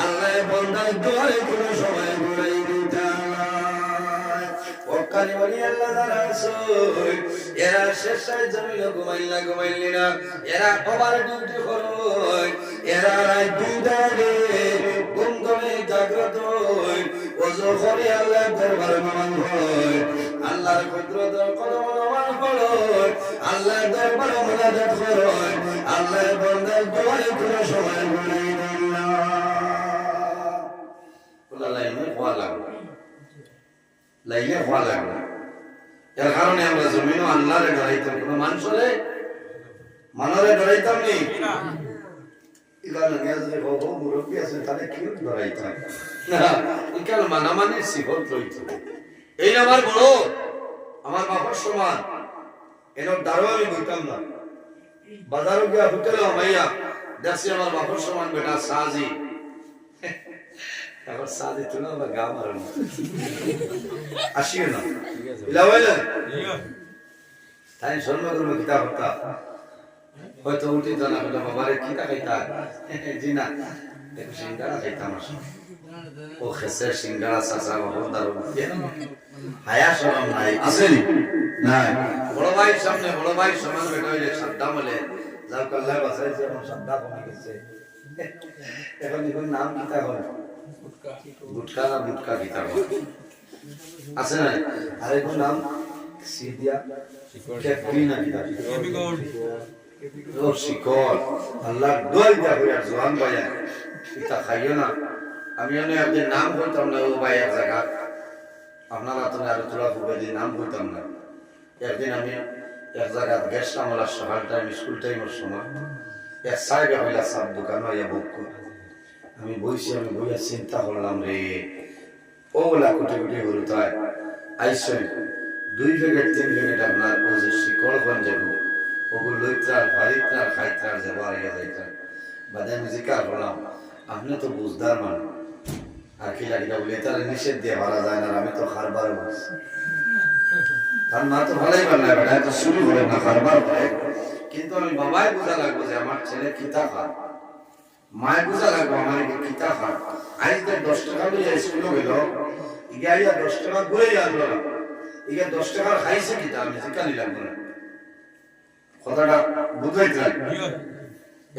আল্লাহ বন্দার দোয়ারে কোনো সময় ঘুরাই দিতে ওখানে বলি আল্লাহ যারা আসই এরা শেষায় জমিন ঘুমাইলি না এরা ওভার ডিউটি করই এরা রাত দুইটারে ঘুম ধরে জাগ্রত হই ওযু করে আল্লাহর দরবারে নামাজ পড়ই আল্লাহর কুদরতের কদমে নামাজ পড়ই আল্লাহর দরবারে মুনাজাত করই আল্লাহর বান্দার দোয়ারে কোনো সময় ঘুরাই দেন না বলা লাইনে হওয়া লাগবে লাইনে হওয়া লাগবে এর কারণে আমরা জমিন আল্লাহরে ডরাইতাম কোনো মানুষরে ডরাইতাম নি ইলালা নিয়াজে বাবু মুরব্বি আছে তাহলে কি ডরাইতাম না ইকাল মানামানির সিফত লইতো এই আমার বড় আমার বাবার সমান এর দারো আমি বইতাম না বাজারে গিয়া হোটেলে মাইয়া দেখছি আমার বাবার সমান বেটা সাজি এখন সাজি তুলো আমরা গা মারো আসিও না ইলাওয়াইলা তাই শর্ম করবো কিতাব হতা হয়তো উঠি জানা হলো বাবারে কি খাইতা জি না দেখো সিঙ্গারা খাইতাম ও খেসের সিঙ্গারা সাসা বহুত দারুণ হায়া শরম নাই আসেনি নাই বড় ভাই সামনে বড় ভাই সমান বেটা হইলে সাদ্দাম হলে যাও আল্লাহ বাঁচাইছে এখন সাদ্দাম কমে গেছে এখন এখন নাম কিতা হল গুটকা না গুটকা কিতা হল আছে না আর এখন নাম সিদিয়া কেপি না কিতা ও শিকল আল্লাহ দোয়াই দিয়া হইয়া জোয়ান ভাইয়া কিতা খাইও না আমি অনেক আপনার নাম বলতাম না ও ভাই এক জায়গা আপনারা তো আরো তোলা ফুবাদি নাম বলতাম না একদিন আমি এক জায়গা গেছিলাম ওলা সকাল টাইম স্কুল টাইমের সময় এক সাইডে হইলা সব দোকান হইয়া বুক আমি বইয়া চিন্তা করলাম রে ওগুলা কুটি কুটি গরু তাই আইসই 2 প্যাকেট 3 প্যাকেট আপনার ও যে শিকড় গঞ্জের ওগুলো লইত্রার ভারিত্রার খাইত্রার যাবো আর ইয়া যাইত্রার বাদে আমি জিজ্ঞাসা করলাম আপনি তো বুঝদার মান আর খিলা খিলা বলে তার নিষেধ দিয়ে ভাড়া যায় না আমি তো খারবার বলছি তার মা তো ভালোই বানায় বেটা তো শুরু করে না খারবার করে কিন্তু আমি বাবাই বোঝা লাগবো যে আমার ছেলে কিতা খায় মায় বোঝা লাগবো আমার কিতা খায় আজ 10 টাকা লইয়া স্কুলে গেল ইগা 10 টাকা ঘুরে আসলো না ইগা 10 টাকা খাইছে কিতা আমি জিজ্ঞাসা লাগবো না কথাটা বুঝাইতে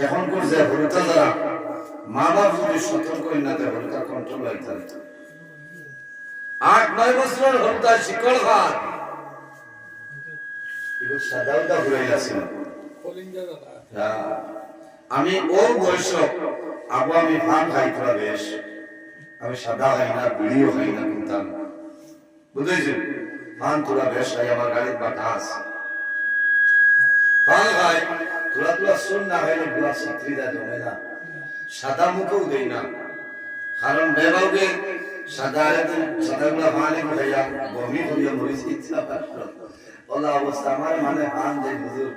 এখন করছে হরুতা যারা মা বাপ যদি সতর্ক না দেয় হরুতা কন্ট্রোল হইতে 8-9 বছর হরুতা শিকড় খান এগুলো সাদাউটা ঘুরে আসছিল আমি ও বয়স আবু আমি ভাত খাইতে বেশ আমি সাদা খাই না বিড়িও খাই না কিনতাম বুঝেছেন ভান তোরা বেশ খাই আমার গাড়ির বাতাস ভালো ভাই তোরা তোরা শোন না ভাই তোরা ছাত্রীরা জমে না সাদা মুখেও দেই না কারণ বেবাউকে সাদাগুলা ভানে খাইয়া বমি করিয়া মরিস ইচ্ছা ওলা অবস্থা আমার মানে ভান যে হুজুর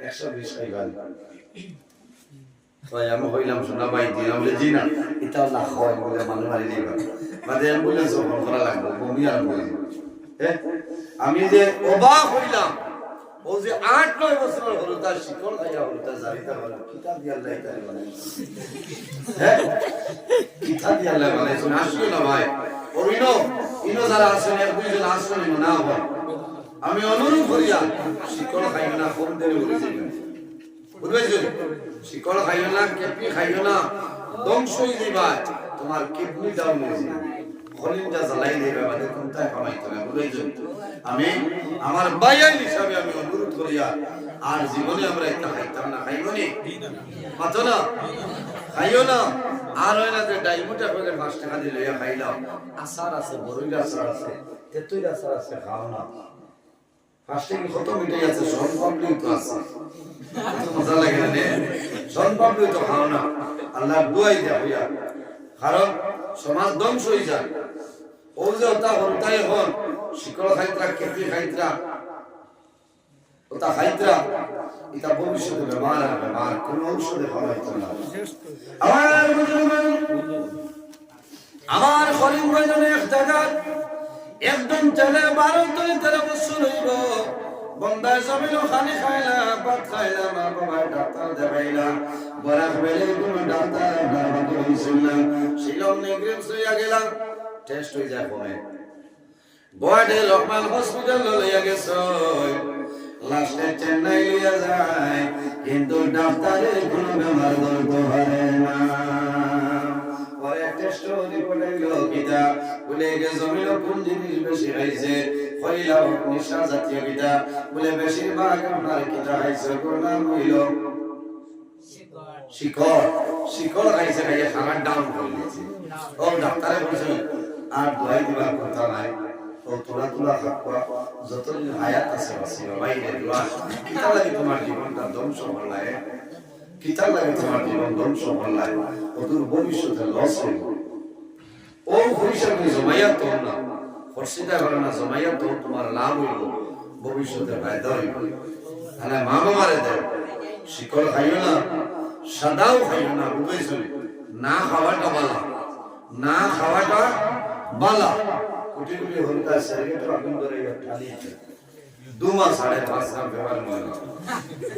120 খাইবাল ভাই আমি কইলাম শোনা ভাই দিলাম বলে জি না এটা না হয় বলে মানুষ মারি দিবা বাদে অ্যাম্বুলেন্স ফোন করা লাগবে বমি আর বলি আমি যে অবাক হইলাম ও যে 8-9 বছর হলো তার শিকড় খাইয়া হলো তার জারিতা হলো কিতাব দিয়ে আল্লাহ তাআলা বানাইছে হ্যাঁ কিতাব দিয়ে আল্লাহ বানাইছে আসিও না ভাই ইনো যারা আছেন এক দুইজন আসলে না হয় আমি অনুরোধ করিয়া শিকড় খাইবে না কম দেরি করে যাইবেন বুঝছো শিকল খাইও না কেপি খাইও না ধ্বংস হয়ে দিবা তোমার কিডনি ডাউন হয়ে যাবে খলিনটা জ্বালাই দেবে মানে কোনটা কামাইতে না বুঝছো আমি আমার ভাইয়াই হিসাবে আমি অনুরোধ করিয়া আর জীবনে আমরা একটা খাইতাম না খাইবো নি মাতো না খাইও না আর হয় না যে ডাইমুটা করে 5 টাকা দিলে খাইলাম আচার আছে বড়ইর আচার আছে তেতুইর আচার আছে খাও না ফার্স্টে কি কত মিটাই আছে সন পাবলিক তো আছে মজা লাগে না সন পাবলিক তো খাও না আল্লাহ দুয়াই দেয় হইয়া কারণ সমাজ ধ্বংস হয়ে যায় ও যে ওটা হন্তাই হন শিকড় খাইত্রা কেপি খাইত্রা ওটা খাইত্রা এটা ভবিষ্যতে ব্যবহার হবে আর কোনো ঔষধে খাওয়াইতো না আমার খলিল ভাইজান এক জায়গায় একদম চলে 12-13 বছর হইব বন্দায় জমিল খানি খাইলা ভাত খাইলা মা বাবা ডাক্তার দেখাইলা বরাক বেলে কোনো ডাক্তার না কইছিল না শিলং নেগ্রিমস হইয়া গেলাম টেস্ট হই যায় কমে বড়ে লোকমান হসপিটাল লইয়া গেছে লাস্টে চেন্নাই লিয়া যায় কিন্তু ডাক্তারের কোনো বেমার ধরতে পারে না পরে টেস্ট রিপোর্ট এলো কিটা বলে গে জমিন কোন জিনিস বেশি খাইছে কইলা নিশা জাতীয় কিটা বলে বেশিরভাগ আপনার কিটা খাইছে কোন নাম হইল শিকড় খাইছে খাইয়ে খাবার ডাউন করে দিয়েছে ও ডাক্তারে বলছে আর দোয়াই দিবার কথা নাই ও তোলা খাওয়া যতদিন হায়াত আছে বাসি বাইরে দোয়া কিতা লাগে তোমার জীবনটা ধ্বংস হলায় কিতা লাগে তোমার জীবন ধ্বংস হলায় ওদের ভবিষ্যতে লস হইব ও ভবিষ্যতে জমাইয়া তো না খরচিতা করে না জমাইয়া তো তোমার লাভ হইব ভবিষ্যতে ফায়দা হইব তাহলে মা বাবারে দেয় শিকড় খাইও না সাদাও খাইও না বুঝেছো না খাওয়াটা বালা কোটি কোটি হন্তা শরীরে আগুন ধরে ঠালিয়েছে 2 মাস 5.5 মাস ব্যবহার হয় না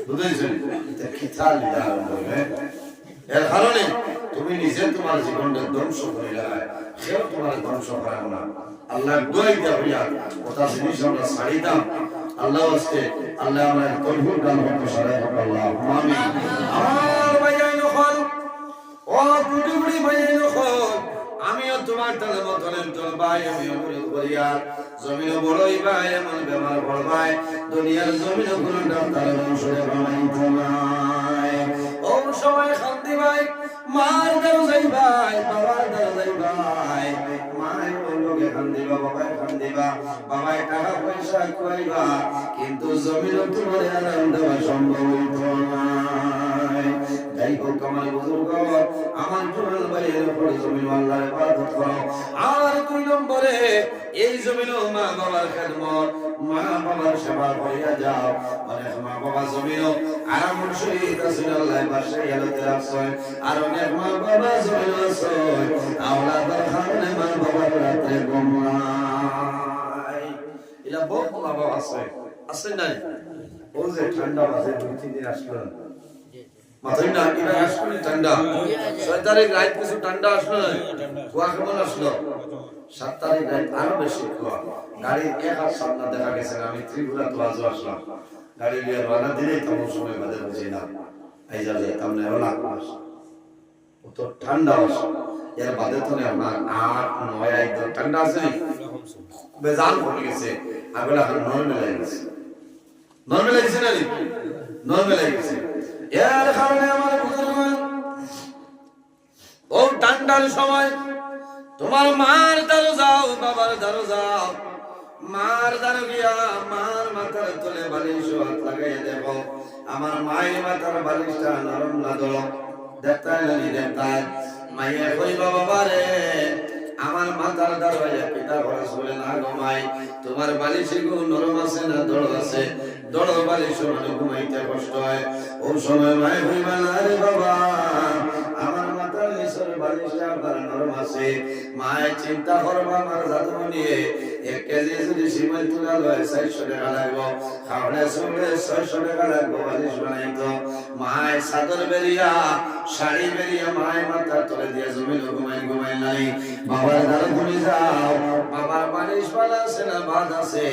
বুঝেছো এটা খিচাল দেওয়া হবে এর কারণে তুমি নিজে তোমার জীবনটা ধ্বংস করে লাগায় কেউ তোমার ধ্বংস করে না আল্লাহ দোয়াই দেওয়া হইয়া কথা জিনিস আমরা ছাড়ি দাম আল্লাহ আজকে আল্লাহ আমরা তৌহিদ দান করতে সারাই আল্লাহ আমিন আমার ভাইয়াই নখল ও বুড়ি বুড়ি ভাইয়াই নখল আমিও তোমার তালে মতনের তোর ভাই আমি অনুরোধ করিয়া জমিন বড়ই ভাই এমন বেমার বড় ভাই দুনিয়ার জমিন কোনো ডাক্তারের ঔষধে বানাইতে নাই ও সময় শান্তি ভাই মার দেও যাই ভাই বাবার দেও যাই ভাই মায়ের লোকে খান দিবা বাবায় খান দিবা বাবায় টাকা পয়সা খুয়াইবা কিন্তু জমিন তোমার আরাম দেওয়া সম্ভব হইত নাই যাই হোক আমার বুজুর্গ আমার জোয়ান ভাইয়ের উপর জমিন আল্লাহর ইবাদত করো আর 2 নম্বরে এই জমিনও মা বাবার খেদমত মা বাবার সেবা করিয়া যাও অনেক মা বাবা জমিনও আরাম সহিত আছে আল্লাহ বাসায় আলোতে রাখছে আর অনেক মা বাবা জমিন আছে আওলাদের কারণে মা বাবার রাতে ঘুম নাই এলা বহুত মা বাবা আছে নাই ও যে ঠান্ডা বাজে 2-3 দিন আসলো মাথায় না এটা আসলে ঠান্ডা 6 তারিখ রাত কিছু ঠান্ডা আসলো না কুয়া কেমন আসলো 7 তারিখ রাত আরো বেশি কুয়া গাড়ি এক হাত সামনে দেখা গেছে আমি ত্রিপুরা তো আজও আসলাম গাড়ি নিয়ে রানা দিলেই তেমন সময় বাদে বুঝি না এই যাবে তামনে হলো আকাশ অত ঠান্ডা আসে এর বাদে তো না আমার 8-9 একদম ঠান্ডা আছে বেজান পড়ে গেছে আগলা এখন নরমাল হয়ে গেছে না নরমাল হয়ে গেছে এর কারণে আমার বুজুর্গগণ ও ঠান্ডার সময় তোমার মার দ্বারে যাও বাবার দ্বারে যাও মার দ্বারে গিয়া মার মাথার তলে বালিশ হাত লাগাইয়া দেখো আমার মায়ের মাথার বালিশটা নরম না দল দেখতাই মাইয়া কইবা বাবারে আমার মাথার দ্বারে পিতা ঘরে শুলে না ঘুমাই তোমার বালিশে গো নরম আছে না দড় আছে দড় বালিশ মানে ঘুমাইতে কষ্ট হয় ও সময় মাই কইবা না রে বাবা আমার মাথার নিচের বালিশটা আপনার নরম আছে মায়ে চিন্তা করবা আমার জাদু নিয়ে 1 কেজি যদি সিমেন্ট তুলা লয় 400 টাকা লাগবে তাহলে সঙ্গে 600 টাকা লাগবে বালিশ বানাইতো মায় চাদর বেরিয়া শাড়ি বেরিয়া মায় মাথা তুলে দিয়ে জমিন ঘুমাই নাই বাবার দ্বারা তুমি যাও বাবার বালিশ বালা আছে না বাদ আছে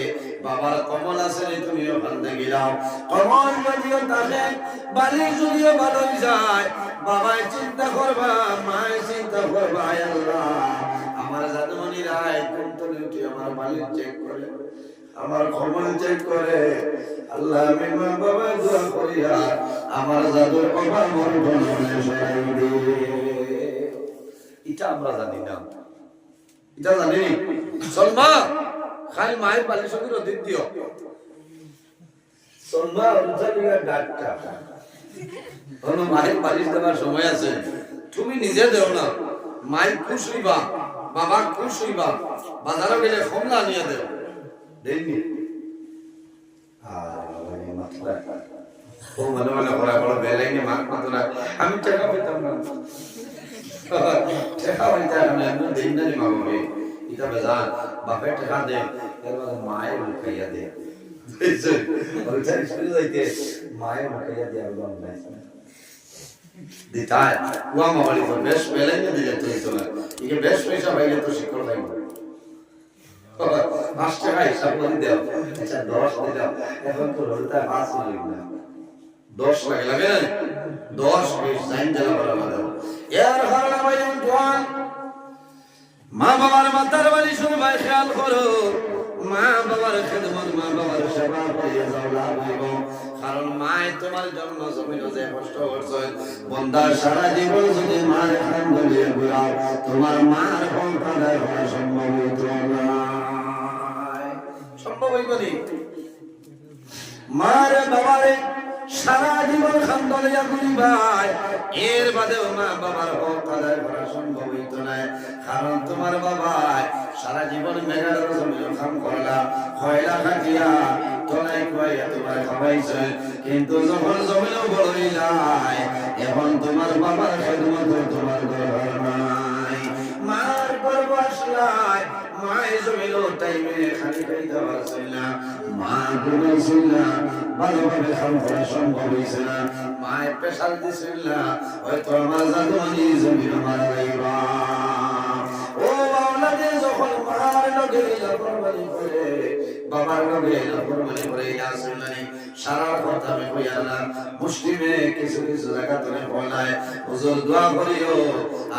বাবার কমল আছে তুমি ওখান থেকে যাও কমল যদিও থাকে বালিশ যদিও ভালো যায় বাবাই চিন্তা করবা মায় চিন্তা করবা আল্লাহ আমার জাদুমণি রায় কুন্তলে উঠে আমার বালিশ চেক করে আমার কমল চেক করে আল্লাহ আমি মা বাবা দোয়া করিয়া আমার জাদুর অভাব মনে সরাই দে এটা আমরা জানি না এটা জানি সলমা খালি মায়ের বালিশ করে দিন দিও সলমা অঞ্চলিকা ডাক্তার কোনো মায়ের বালিশ দেওয়ার সময় আছে তুমি নিজে দেও না মায়ের খুশ হইবা বাবা খুশ হইবা বাজারে গেলে কমলা নিয়ে দেও দেননি ও মনে মনে করা বড় বেলাইনি মার কত না আমি টাকা পেতাম না টাকা পাইতাম না আমি দেন না মা বাবা এটা বেজান বাপে টাকা দে এর মায়ের লুকাইয়া দে ওইটা স্কুলে যাইতে মায়ের লুকাইয়া দে আর বল নাই দিতায় ওয়া মাবালি তো বেশ বেলাইনি দিলে তো হইতো না ইকে বেশ পয়সা পাইলে তো শিক্ষক পাইব 5 টাকা হিসাব করে দাও আচ্ছা 10 দিলাম এখন তো রোলটা 5 হইল না 10 লাগে না 10 20 সাইন দিলা বলা দাও এর কারণে ভাইজান জোয়ান মা বাবার মাথার বাড়ি শুনে ভাই খেয়াল করো মা বাবার খেদমত মা বাবার সেবা করিয়া যাও লাভ হইব কারণ মায় তোমার জন্ম জমিন যে কষ্ট করছে বন্দার সারা জীবন যদি মার খান বলিয়ে ঘুরাও তোমার মার কল্পনায় হওয়া সম্ভব হইত না সম্ভব হইব নি মার বাবারে সারা জীবন খান বলিয়া ঘুরিবাই এর বাদেও মা বাবার কল্পনায় হওয়া সম্ভব হইত না কারণ তোমার বাবা সারা জীবন মেঘার জমিন খাম করলা খয়লা খাটিয়া তোলাই খোয়াইয়া তোমার খাওয়াইছে কিন্তু যখন জমিনও বড় হইলাই এখন তোমার বাবার খেদমত তোমার দরকার নাই মার গর্ব আসলাই মায় জমিন টাইমে খালি খাইতে পারছিল না মা ঘুমাইছিল না ভালোভাবে খাম করা সম্ভব হয়েছে না মায় পেশাল দিছিল না হয়তো আমার জাদুমণি জমিন মারা যাইবা ও বাউলাদের যখন মার লগে লাপরবানি করে বাবার লগে লাপরবানি করে ইয়াসুলানি সারা কথা আমি কইয়া না মুসলিমে কিছু কিছু জায়গা ধরে বলায় হুজুর দোয়া করিও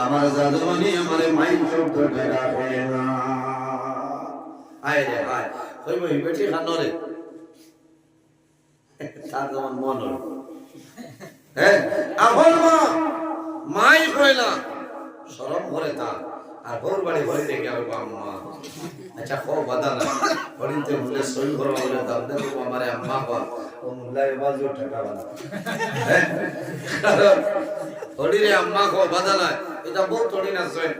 আমার জাদুমণি আমারে মাইন শব্দ রাখে না আয় রে আয় কইব বেটি খানরে তার যেমন মন হ্যাঁ আপন মা মাই কইলা শরম করে তা আর বউর বাড়ি ঘরে দেখে আর আম্মা আচ্ছা খো বাদা না বলিতে মুলে সই করবা বলে দাম দে তো আমারে আম্মা কর ও মুল্লায় বাজু টাকা বানা হলি রে আম্মা খো বাদা না এটা বউ তোড়ি না সই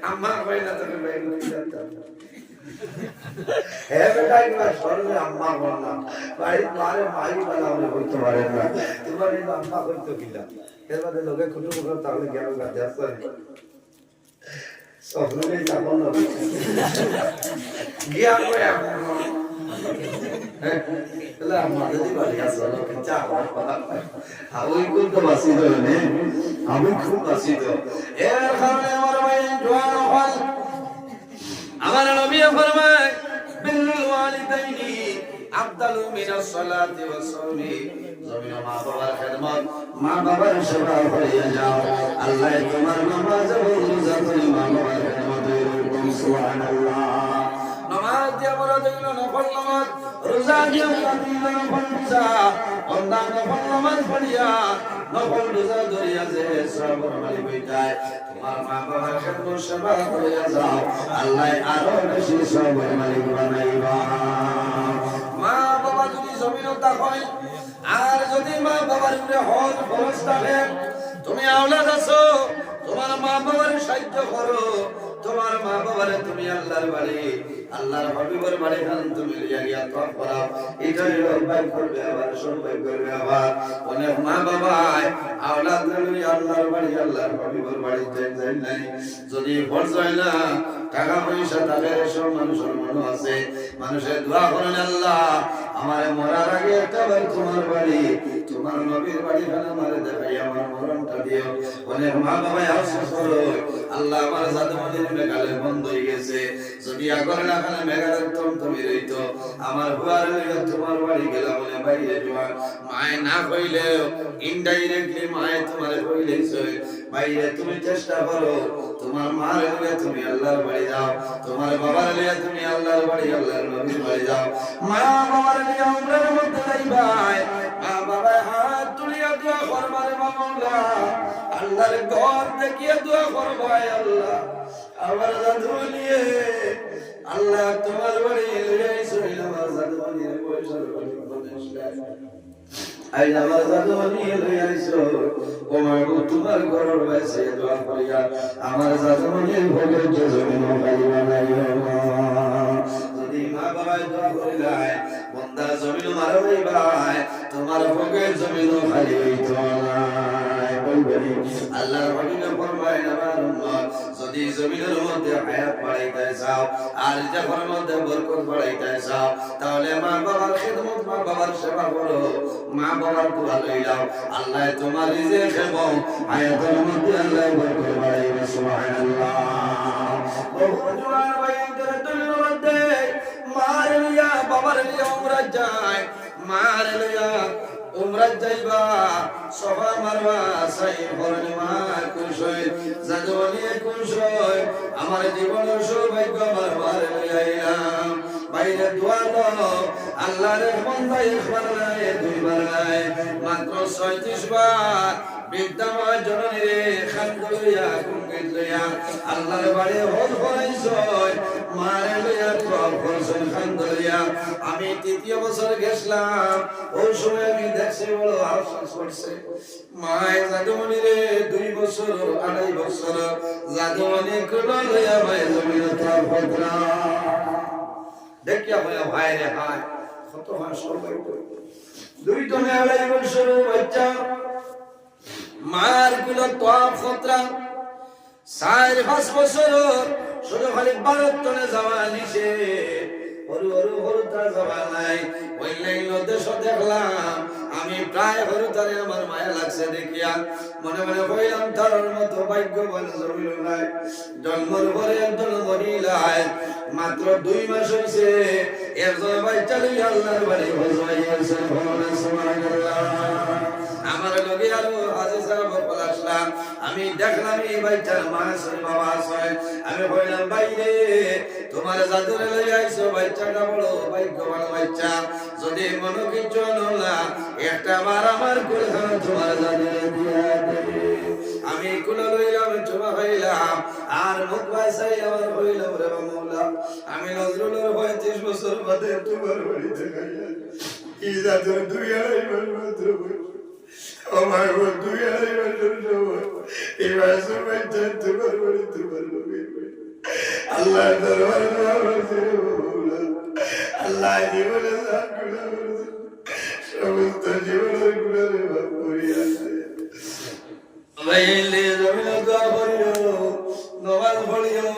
আম্মা কই না তুমি বাইরে যাতা হে বেটা একবার সরলে আম্মা বললাম বাড়ি মারে মাই বালা বলে কইতে পারে না তোমার এই আম্মা কইতো কিলা এর বাদে লোকে খুঁজে খুঁজে তাহলে গেল গাছে আসছে সবরে যাবো না গিয়া কই এলা আমাদের বাড়ি আছে লোকে চা ওই কোন তো বাসি তো নে আমি খুব বাসি তো এর কারণে আমার ভাই জোয়ান হল আমার নবী ফরমায় বিল্লুল ওয়ালিদাইনি আফদালু মিনাস সালাতি ওয়াস সাওমি জমিন মা বাবার খেদমত মা বাবার সেবা করিয়া যাও আল্লাহ তোমার নামাজ ও রোজা করে মা বাবার খেদমত এরকম সুবহানাল্লাহ নামাজ দিয়া বড় দিল নফল নামাজ রোজা দিয়া বড় দিল নফল রোজা অন্যান্য নফল নামাজ পড়িয়া নফল রোজা ধরিয়া যে সবর মালিক হইতায় তোমার মা বাবার খেদমত সেবা করিয়া যাও আল্লাহ আরো বেশি সবর মালিক বানাইবা মা বাবা যদি জমিনতা হয় আর যদি মা বাবার উপরে হজ ফরজ থাকে তুমি আওলাদ আছো তোমার মা বাবার সাহায্য করো তোমার মা বাবারে তুমি আল্লাহর বাড়ি আল্লাহর হাবিবের বাড়ি খান তুমি লিয়া গিয়া তওয়াফ করাও এটাই রব্বাই করবে আবার সবাই করবে আবার অনেক মা বাবা আওলাদ লই আল্লাহর বাড়ি আল্লাহর হাবিবের বাড়ি যাই নাই যদি ফরজ হয় না টাকা পয়সা তাদের সব মানুষের মন আছে মানুষের দোয়া করেন আল্লাহ আমার মরার আগে একবার তোমার বাড়ি তোমার নবীর বাড়ি খানে আমারে দেখাই আমার মরণটা দিও। অনেক মা বাবা আফসোস করো আল্লাহ আমার জাদুমণির মেঘালে বন্ধ হয়ে গেছে, যদি আগর না খানে মেঘালের তুমি রইতো আমার হুয়ার লেগে তোমার বাড়ি গেলাম বলে বাইরে জোয়ান মায় না কইলেও ইনডাইরেক্টলি মায় তোমারে কইলেছে বাইরে তুমি চেষ্টা করো তোমার মার লেগে তুমি আল্লাহর বাড়ি যাও, তোমার বাবার লেগে তুমি আল্লাহর বাড়ি আল্লাহর নবীর বাড়ি যাও। মা বাবার লেগে আমরার মধ্যে নাই ভাই, মা বাবা হাত তুলিয়া দোয়া করবারে মাওলা আল্লাহর ঘর দেখিয়ে দোয়া করবাই আল্লাহ আমার জাদু নিয়ে আল্লাহ তোমার বাড়ি লইয়া আইছো আমার জাদু নিয়ে পয়সার বাড়ি আই আমার জাদু নিয়ে লইয়া আইছো ও মাগো তোমার ঘরের বাইরে দোয়া করিয়া আমার জাদু নিয়ে ভোগের জমিন বাড়ি বানাইও। যদি মা বাবা দোয়া করিলাই বন্দা জমিন মারবে ভাই তোমার ভোগের জমিন খালি হইতো না। আল্লাহর হাবিব ফরমায় আমার উম্মত যদি জমিনের মধ্যে হায়াত বাড়াইতে চাও আর জাহান্নামের মধ্যে বরকত বাড়াইতে চাও তাহলে মা বাবার খিদমত মা বাবার সেবা করো, মা বাবার দোয়া লইলাও আল্লাহ তোমার রিজিক এবং হায়াতের মধ্যে আল্লাহ বরকত বাড়াইবে সুবহানাল্লাহ। বহু জওয়ান ভাইদের দুনিয়ার মধ্যে মার লিয়া বাবার লিয়া উমরা যায়, মার লিয়া উমরা যাইবা সফা মারবা সাই করনি মা কুশয় জাদুনি কুশয় আমার জীবনের সৌভাগ্য আমার মার লইলাম বাইরে দোয়া দাও আল্লাহর বান্দা একবার নাই দুইবার নাই মাত্র 36 বার বিদ্যামা জননী রে খান্দ লইয়া কুঙ্গিত লইয়া আল্লাহর বাড়ি হজ করাইছয় মারে লইয়া তোর করছয় খান্দ লইয়া। আমি তৃতীয় বছর গেছিলাম ওই সময় আমি দেখছি বড় আফসোস করছে মায়ের জাদুমণি রে 2 বছর 2.5 বছর জাদুমণি কোলা লইয়া মায়ের জমিন তোর ফতরা দেখিয়া বলে ভাই রে হাই কত হাসর বাইতো 2 তো 2.5 বছর বাচ্চা মার গুলো তোয়াফ খতরা 4-5 বছর শুধু খালি 12 টনে যাওয়া নিছে হরু হরু হরু তার যাওয়া নাই ওই লাইন দেশ দেখলাম আমি প্রায় হরু তারে আমার মায়া লাগছে দেখিয়া মনে মনে কইলাম তার মতো ভাগ্যবান জমিল নাই। জন্মের পরে একজন মহিলায় মাত্র 2 মাস হইছে একজন বাচ্চা লইয়া আল্লাহর বাড়ি হজ হইছে সুবহানাল্লাহ। আমার লগে আরো হাজি সাহেব বললাম আমি দেখলাম এই বাচ্চার মা আছে বাবা আছে আমি কইলাম ভাই রে তোমার জাদুরে লই আইছো বাচ্চাটা বড় ভাগ্যবান বাচ্চা যদি মনে কিছু না একটা বার আমার কোলে তোমার জাদুরে দিয়া দে। আমি কোলে লইলাম চুমা খাইলাম আর মুখ ভাইসাই আমার কইলাম রে মাওলা আমি নজরুলের 35 বছর বাদে তোমার বাড়িতে খাইয়া এই জাদুর 2.5 মাত্র আমার বন্ধু এবার সময় তোমার বাড়ি তোমার আল্লাহ আল্লাহ জীবনে সমস্ত জীবনের গুণারে ভাব করিয়া নমাজ পড়িও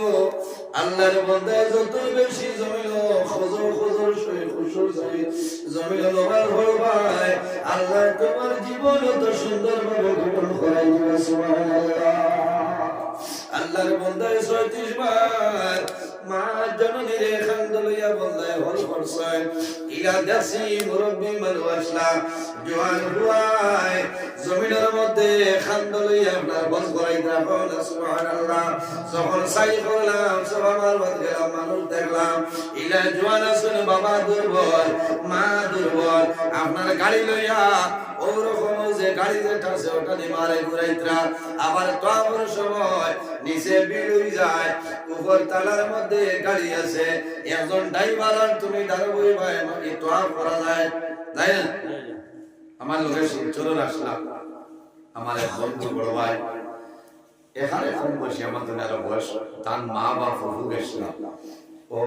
আল্লাহর বান্দায় যত বেশি জমিল খজর খজর সহিত খুশর সহিত জমিল নমাজ পড়বাই আল্লাহ তোমার জীবন তো সুন্দরভাবে গঠন করাই দিবে সুবহানাল্লাহ। আল্লাহর বান্দায় 36 বার মা জননী রে খান্দ লইয়া বন্দায় হল করছে ইলা দাসি মুরব্বি মানুষ আসলা জওয়ান হুয়ায় জমিনের মধ্যে খান্দ লইয়া আপনার বস করাই রাখো না সুবহানাল্লাহ। যখন সাই করলাম সব আমার বাদ গেলাম মানুষ দেখলাম ইলা জওয়ান আসুন বাবা দুর্বল মা দুর্বল আপনার গাড়ি লইয়া ওরকম যে গাড়ি যেটা আছে ওটা দিয়ে মারে ঘুরাইতরা আবার তোয়াফের সময় নিচে বিলুই যায় উপর তালার মধ্যে গাড়ি আছে একজন ড্রাইভার আর তুমি দাঁড়াবই ভাই আমাকে তোয়াফ করা যায় তাই না। আমার লোকের চলুন আসলাম আমার এক বন্ধু বড় ভাই এখানে ফোন বসে আমার জন্য আরো বয়স তার মা বা ফুফু গেছিল ও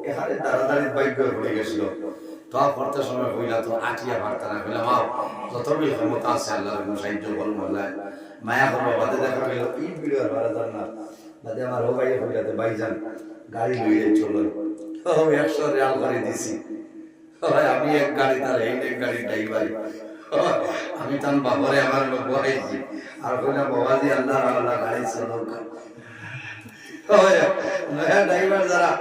এখানে দাঁড়াদাঁড়ি বাইক হয়ে গেছিল তোয়াফ করতে সময় হইলা তো আটিয়া পারতা না কইলাম মা যতই ক্ষমতা আছে আল্লাহর সাহায্য করুন আল্লাহ মায়া করবো বাদে দেখা গেল এই ভিডিও আর বাড়া যান না বাদে আমার ও ভাই হইলাতে ভাইজান গাড়ি লইয়ে চলো ও 100 রিয়াল করে দিছি আমি এক গাড়ি তার এক গাড়ি ড্রাইভার আমি তার বাবারে আমার লোক বলাইছি আর বললাম বাবাজি আল্লাহ আল্লাহ গাড়ি চালাও ড্রাইভার যারা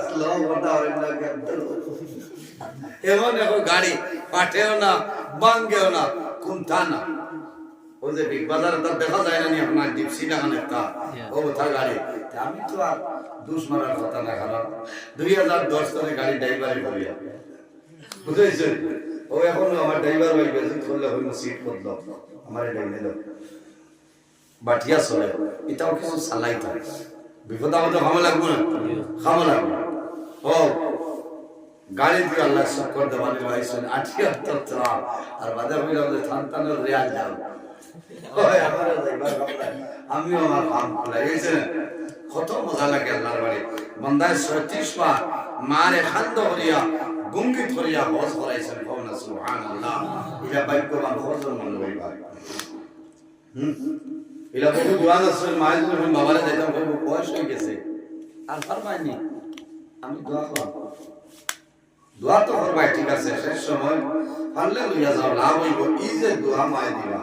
স্লো কথা এমন এখন গাড়ি পাঠেও না বাঙ্গেও না কুন্থা না ও যে বিগ বাজারে তার দেখা যায় না আপনার ডিপসি না একটা ও তার গাড়ি আমি তো আর দুষ মারার কথা না খারাপ 2010 সালে গাড়ি ড্রাইভারে করিয়া বুঝেছেন ও এখন আমার ড্রাইভার হয়ে গেছে করলে হইল সিট বদল আমার ড্রাইভার দাও বাটিয়া চলে এটাও কিছু চালাই থাকে বিপদ আমাদের খামা লাগবো না খামা লাগবো ও গাড়ি দিয়ে আল্লাহ শক্কর দেওয়ানি হয়েছেন 78 আর বাজার হইলে আমাদের সন্তানের রেয়াজ যাও আমিও আমার কাম লাগিয়েছে কত মজা লাগে আল্লাহর বাড়ি বন্দায় 36 বার মারে খান্দ করিয়া গুঙ্গিত করিয়া হজ করাইছেন কওনা সুবহানাল্লাহ ইলা বাইকবান হজর মন হইবা ইলা বহু দোয়া আছে মায়ের জন্য বাবারে যাইতাম কইব বয়স হয়ে গেছে আর পারবাইনি আমি দোয়া করব দোয়া তো করবাই ঠিক আছে শেষ সময় পারলে লইয়া যাও লাভ হইব এই যে দোয়া মায় দিবা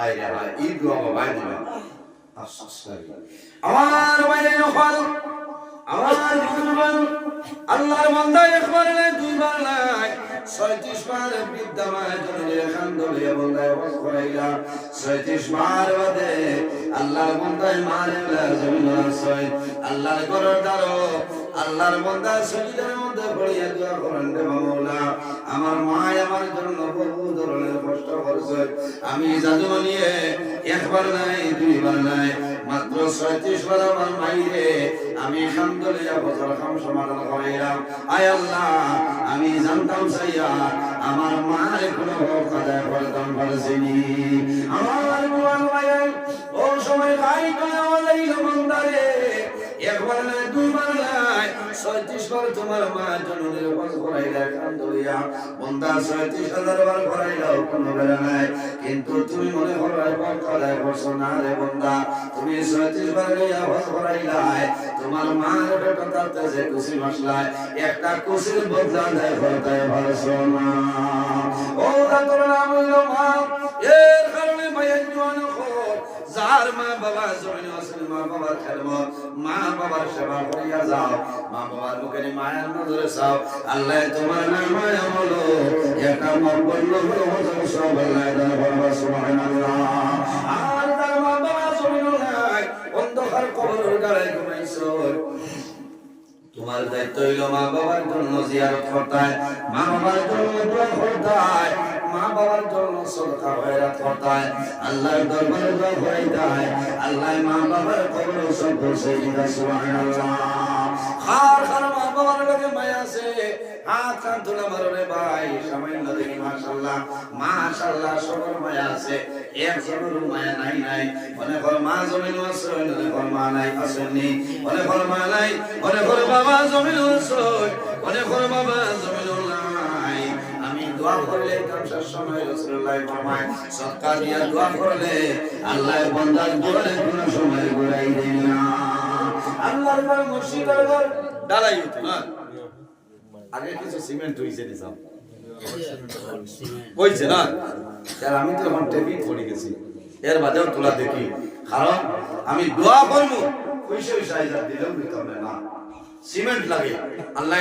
আইরা এই দোয়া মায় দিবা আমার বাইরে নফল আমার মুসলমান আল্লাহর বান্দা একবার নাই দুইবার নাই 36 বার বিদ্যাময় জনের খান্দলিয়া বন্দায় হজ করাইলা 36 বার বাদে আল্লাহর বান্দায় মারেলা জমিন আসয় আল্লাহর ঘরের দ্বারো আল্লাহর বান্দা সজিদার মধ্যে পড়িয়া দোয়া করেন রে মাওলা আমার মা আমার জন্য বহু ধরনের কষ্ট করেছে আমি জাদু নিয়ে একবার নাই দুইবার নাই মাত্র 36 বার আমার মাইরে আমি খান্দলিয়া বছর খাম সমাধান করাইলাম আয় আল্লাহ আমি জানতাম সাইয়া আমার মার কোনো কাদায় করতাম পারছিনি আমার মুআল ভাই ও সময় গাই করে আওয়াজাইল বান্দারে একবার নাই দুইবার নাই 36 বার তোমার মা জননের হজ করাইলা খান্দলিয়া বান্দা 36,000 বার করাইলাও কোনো বেলা নাই কিন্তু তুমি মনে করো একবার কাদায় করছো না রে বান্দা তুমি 36 বার লইয়া হজ করাইলাই তোমার মার বেটা তাতে যে খুশি মশলায় একটা খুশির বদলা দেয় করতে পারছো না ও তোর নাম হইল মা এর কারণে মায়ের জোয়ান যার মা বাবা জমিনে আছেন মা বাবার খেদমত মা বাবার সেবা করিয়া যাও মা বাবার মুখে মায়ের নজরে চাও আল্লাহ তোমার নাম মায়া হলো একটা মকবুল হলো হজর সব আল্লাহ দান করবা সুবহানাল্লাহ আর তার মা বাবা জমিনে নাই অন্ধকার কবরের গাড়ায় ঘুমাইছো তোমার দায়িত্ব হইল মা বাবার জন্য জিয়ারত করতায় মা বাবার জন্য দোয়া করতায় মা বাবার জন্য সদকা খয়রাত করতায় আল্লাহর দরবারে দোয়া করাইতায় আল্লাহ মা বাবার কবর সব বসে দিতা সুবহানাল্লাহ খার মা বাবার লগে মায়া আছে হাত কান তোলা মাররে ভাই সামান্য দেখি মাশাআল্লাহ সবার মায়া আছে একজনের মায়া নাই মনে কর মা জমিন আছে মনে কর মা নাই আসেনি মনে কর মা নাই মনে কর বাবা জমিন আছে মনে কর বাবা জমিন নাই আমি দোয়া করলে কামসার সময় রাসূলুল্লাহ ফরমায় সদকা দিয়া দোয়া করলে আল্লাহ বান্দার দোয়ারে কোনো সময় ঘুরাই দেন না আল্লাহর ঘর মসজিদের ঘর ডালাই হতো না আগে কিছু সিমেন্ট হইছে নি সব হইছে না यार আমি তো এখন টেবিল পড়ে গেছি এর বাদেও তোলা দেখি কারণ আমি দোয়া করব কইছে ওই সাইজার দিলেও নিতাম না সিমেন্ট লাগে আল্লাহ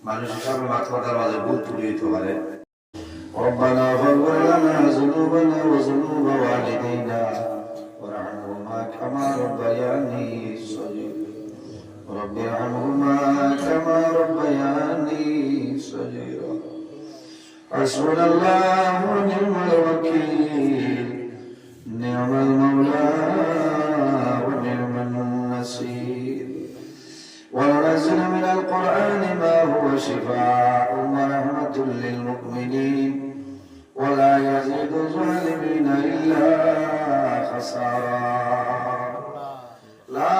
মানুষ হিসাবে মাথার মাঝে ভুল ত্রুটি হতে পারে। ربنا فاغفر لنا ذنوبنا وذنوب والدينا وارحمهما كما ربياني صغيرا رب ارحمهما كما ربياني صغيرا حسبنا الله ونعم الوكيل نعم المولى ونعم النصير وننزل من القرآن ما هو شفاء ورحمة للمؤمنين ولا يزيد الظالمين إلا خسارا لا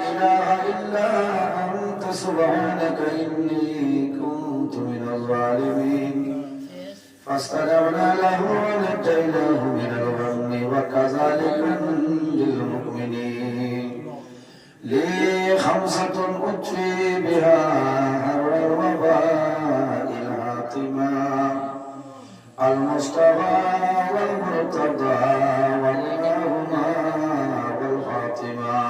إله إلا أنت سبحانك إني كنت من الظالمين فاستجبنا له ونجيناه من الغم وكذلك ننجي المؤمنين لي خمسة أطفي بها هر الوباء العاطمة المصطفى والمرتضى والإمامة والفاطمة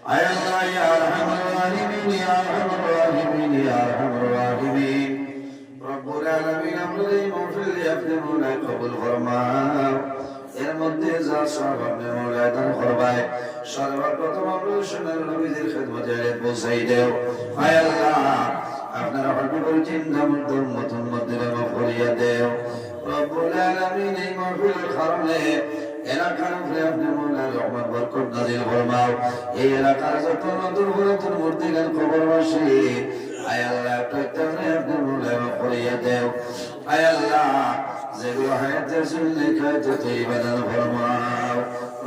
أي الله يا أرحم الراحمين يا أرحم الراحمين يا أرحم الراحمين رب العالمين أمري مغفر لي أبني مولاي قبول فرماও এর মধ্যে যা সব আপনি মৌলায় দান করবাই সর্বপ্রথম আমরা সোনার নবীদের খেদমতে পৌঁছাই দেও হায় আল্লাহ আপনারা হবিবুল চিন্তা মধ্যে উম্মতের মধ্যে মাফ করিয়া দেও রব্বুল আলামিন এই মাহফিলের কারণে এলাকার উপরে আপনি মৌলার রহমত বরকত নাযিল ফরমাও এই এলাকার যত নতুন পুরাতন মূর্তিগান কবরবাসী আয় আল্লাহ প্রত্যেককে আপনি মৌলায় মাফ করিয়া দেও আয় আল্লাহ যেগুলো হায়াতের সুন্নাহ খায়তে তৈবা দান ফরমাও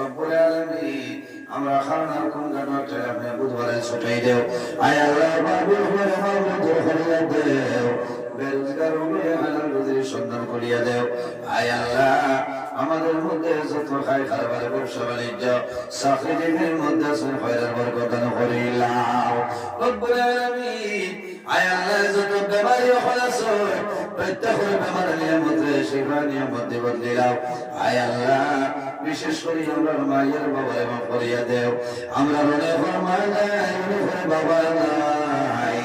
রব্বুল আলামিন আমরা খানা কোন গানটা আপনি বুধবারে ছুটাই দেও আয় আল্লাহ বাবুল ফরমাও দরকারিয়া দেও বেরোজগার হয়ে হালাল রুজির সন্ধান করিয়া দেও আয় আল্লাহ আমাদের মধ্যে যত খাই খাবার ব্যবসা বাণিজ্য চাকরিজীবীর মধ্যে খয়রার বরকত দান করিলাম রব্বুল আলামিন আয় আল্লাহ যত বেমারি খলাস প্রত্যেকের বেমার নিয়ামতে শিফা নিয়ামতে বদলিলাও আয় আল্লাহ বিশেষ করে আমরা মায়ের বাবার মাফ করিয়া দেও আমরা রনে ফরমাই নাই রনে বাবা নাই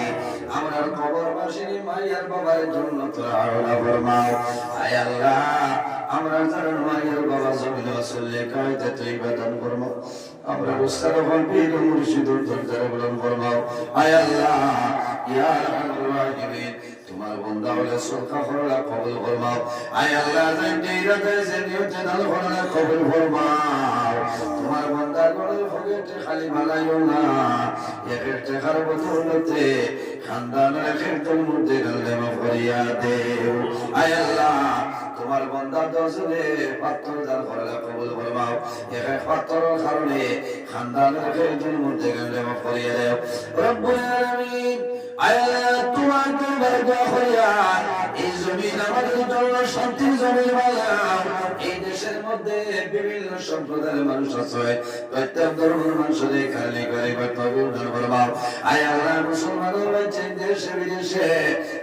আমরা কবরবাসীর মায়ের বাবার জন্য তোরা আল্লাহ ফরমাও আয় আল্লাহ আমরা যারা মায়ের বাবা জমিন আসলে কায়দা তৈবা দান ফরমাও আমরা উস্তাদ পীর মুর্শিদুর দরবারে বলন ফরমাও আয় আল্লাহ ইয়া আরহামুর রাহিমিন তোমার বান্দা হলে সরকা ফরলা কবুল ফরমাও আয় আল্লাহ যে ইরাদা যে নিয়ত দান ফরলা কবুল ফরমাও তোমার বান্দা গলে ফগেতে খালি বানাইও না একেতে খারাপ বদলতে খানদানের খেতর মধ্যে গলে মাফ করিয়া দেও আয় আল্লাহ তোমার বান্দা দর্শনে পাত্র দান করলে কবুল ফরমাও এক পাত্রের কারণে খানদানের একজন মধ্যে গেলে মাফ করিয়ে দাও রব্বুল আলামিন আল্লাহ তোমার দরবারে দোয়া করিয়া এই জমিন আমাদের জন্য শান্তির জমিন বানাও এই দেশের মধ্যে বিভিন্ন সম্প্রদায়ের মানুষ আছে প্রত্যেক ধর্মের মানুষদের খালি করে তবে ফরমাও আয় আল্লাহ মুসলমানের রয়েছে দেশে বিদেশে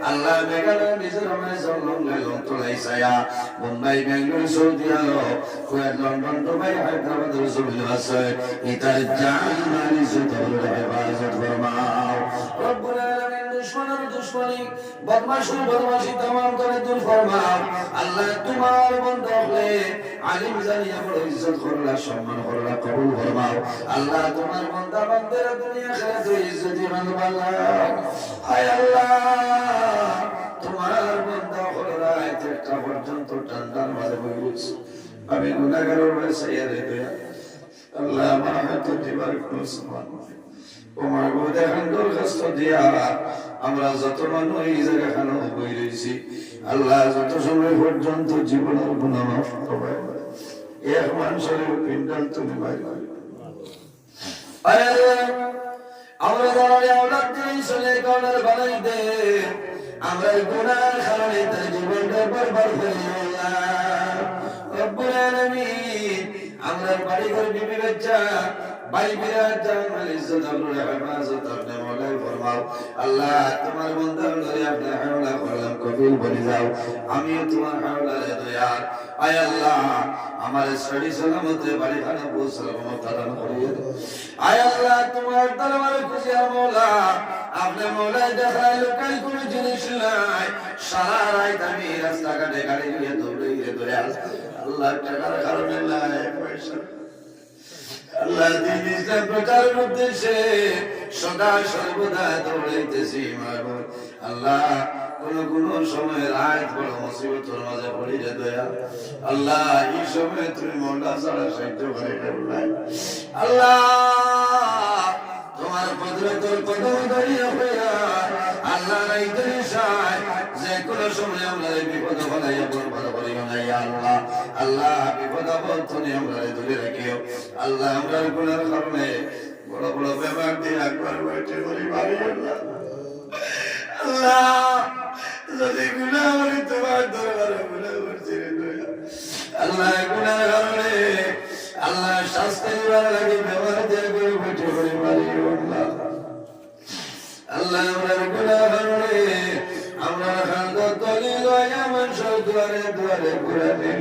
আল্লাহ মেঘালয় মিজোরামে জঙ্গল তোলাইছায়া Mumbai Bangalore Saudi Arab Kuwait London Dubai Hyderabad জমিন আছে ইতার জান মালি সুতরাং হেফাজত ফরমাও রব্বুল আলামিন দুশমনের দুশমনি বদমাশের বদমাশি तमाम করে দূর ফরমাও আল্লাহ তোমার বান্দা হলে আলিম জানিয়া বড় ইজ্জত করলা সম্মান করলা কবুল ফরমাও আল্লাহ তোমার বান্দা বান্দারা দুনিয়া আখিরাতে ইজ্জতি মানবাল্লাহ আয় আল্লাহ তোমার বান্দা হলরা একটা পর্যন্ত ঠান্ডার মাঝে বসে আমি গুনাহগারের বয়সে দয়া আল্লাহ আমার হাতে দিবার কোন সম্মান তোমার গোদে হান্দর কষ্ট দিয়া আমরা যত মানুষ এই জায়গা খানো বই রয়েছি আল্লাহ যত সময় পর্যন্ত জীবনের গুনাহ মাফ করবে এক মানুষের পিন্ডাল তুমি বাইরে আমরা দাঁড়িয়ে আওলাদ দিয়ে চলে গড়ের বানাই দে আমরা গুনার কারণে তার জীবনটা বরবাদ করে রব্বুল আলামিন আমরা বাড়ি ঘর বিবি বাচ্চা ভাই বিরাট জামাল ইজ্জত আল্লাহ হেফাজত আপনি মওলাই ফরমাও আল্লাহ তোমার বান্দার ধরে আপনি হাওলা করলাম কবুল বলে যাও আমিও তোমার হাওলারে দয়া আয় আল্লাহ আমার সহি সালামতে বাড়ি খানা পৌঁছালাম দান করিয়ে দাও আয় আল্লাহ তোমার দরবারে খুশি মওলা আপনি মওলাই দেখাই লোকাল কোনো জিনিস নাই সারা রাত আমি রাস্তাঘাটে গাড়ি নিয়ে দৌড়ে দয়া আল্লাহ টাকার কারণে নাই পয়সা আল্লাহ দিন ইসলাম প্রচারের উদ্দেশ্যে সদা সর্বদা দৌড়াইতেছি মাগো আল্লাহ কোন সময় রাত বড় মুসিবতের মাঝে পড়ি রে দয়া আল্লাহ এই সময় তুমি মওলা ছাড়া সাহায্য করে না আল্লাহ তোমার কুদরতের কদম ধরিয়া হইয়া আল্লাহ রাইতে সায় যে কোন সময় আমরা বিপদ ফলাইয়া বরবাদ করিও না ইয়া আল্লাহ আল্লাহ বিপদ আপদ থেকে আমরা দূরে রাখিও আল্লাহ আমরা গুনার কারণে বড় বড় বেমার দিয়ে একবার বইতে করি মারিও না আল্লাহ যদি গুনাহ করি তোমার দরবারে গুনাহ করছি রে দয়া আল্লাহ গুনার কারণে আল্লাহ শাস্তি দিবার লাগে বেমার দিয়ে করে বইতে করি মারিও না আল্লাহ আমরা গুনাহ কারণে আমরা খান্দ তলি লয়া মানুষের দুয়ারে দুয়ারে ঘুরে দিন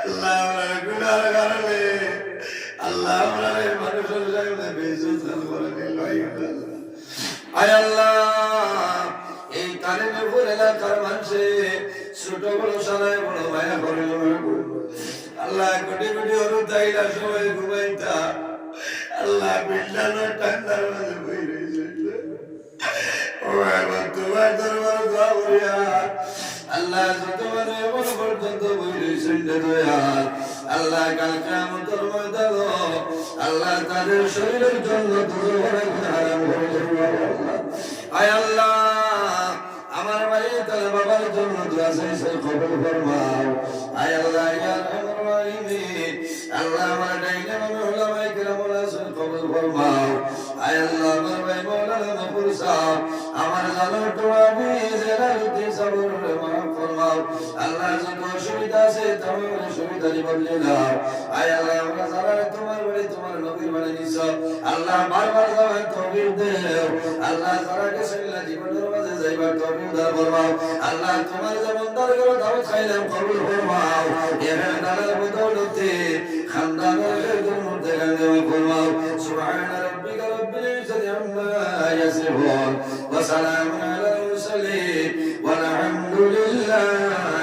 আল্লাহ আমরা গুনার কারণে আল্লাহ আমরা মানুষের সামনে বেইজ্জত করে দিল আয় আল্লাহ এই কারিমপুর এলাকার মানুষে ছোট বড় সালায় বড় মায়া করিল আল্লাহ কোটি কোটি অরুতাইলা সবাই ঘুমাইতা আল্লাহ বিল্লানো ঠান্ডার মাঝে বই রয়েছে তোমার দরবার দোয়া করিয়া আল্লাহ তোমার এমন পর্যন্ত বই রয়েছে আল্লাহ কাল কিয়ামতের ময়দানে আল্লাহ তাদের শরীরের জন্য হারাম করে আয় আল্লাহ আমার ভাই তার বাবার জন্য দোয়া চাইছে কবুল ফরমাও আয় আল্লাহ ইয়া আরহামার রাহিমিন আল্লাহ আমার ডাইনে মামে উলামায়ে কেরামুল আছেন কবুল ফরমাও আয় আল্লাহ আমার ভাই মাওলানা মাহফুজ সাহেব আমার জানার দোয়া আমি জেলালুদ্দি সাবর মাফ ফরমাও আল্লাহ যত অসুবিধা আছে তোমার সুবিধা বদলে দাও আয় আল্লাহ আমরা যারা তোমার বাড়ি তোমার নবীর বাড়ি নিছো আল্লাহ বারবার যাওয়ার তৌফিক দাও আল্লাহ যারা গেছিলা জীবনের মাঝে যাইবার তৌফিক দাও ফরমাও আল্লাহ তোমার যেমন দরবারে দাওয়াত খাইলাম কবুল ফরমাও এর দালাল বদৌলতে খানদানের খেদমত মধ্যে গানে ফরমাও সুবহান রাব্বিকা রব্বিল ইজ্জাতি আম্মা ইয়াসিফুন ওয়া সালামুন আলাল মুরসালিন ওয়াল হামদুলিল্লাহ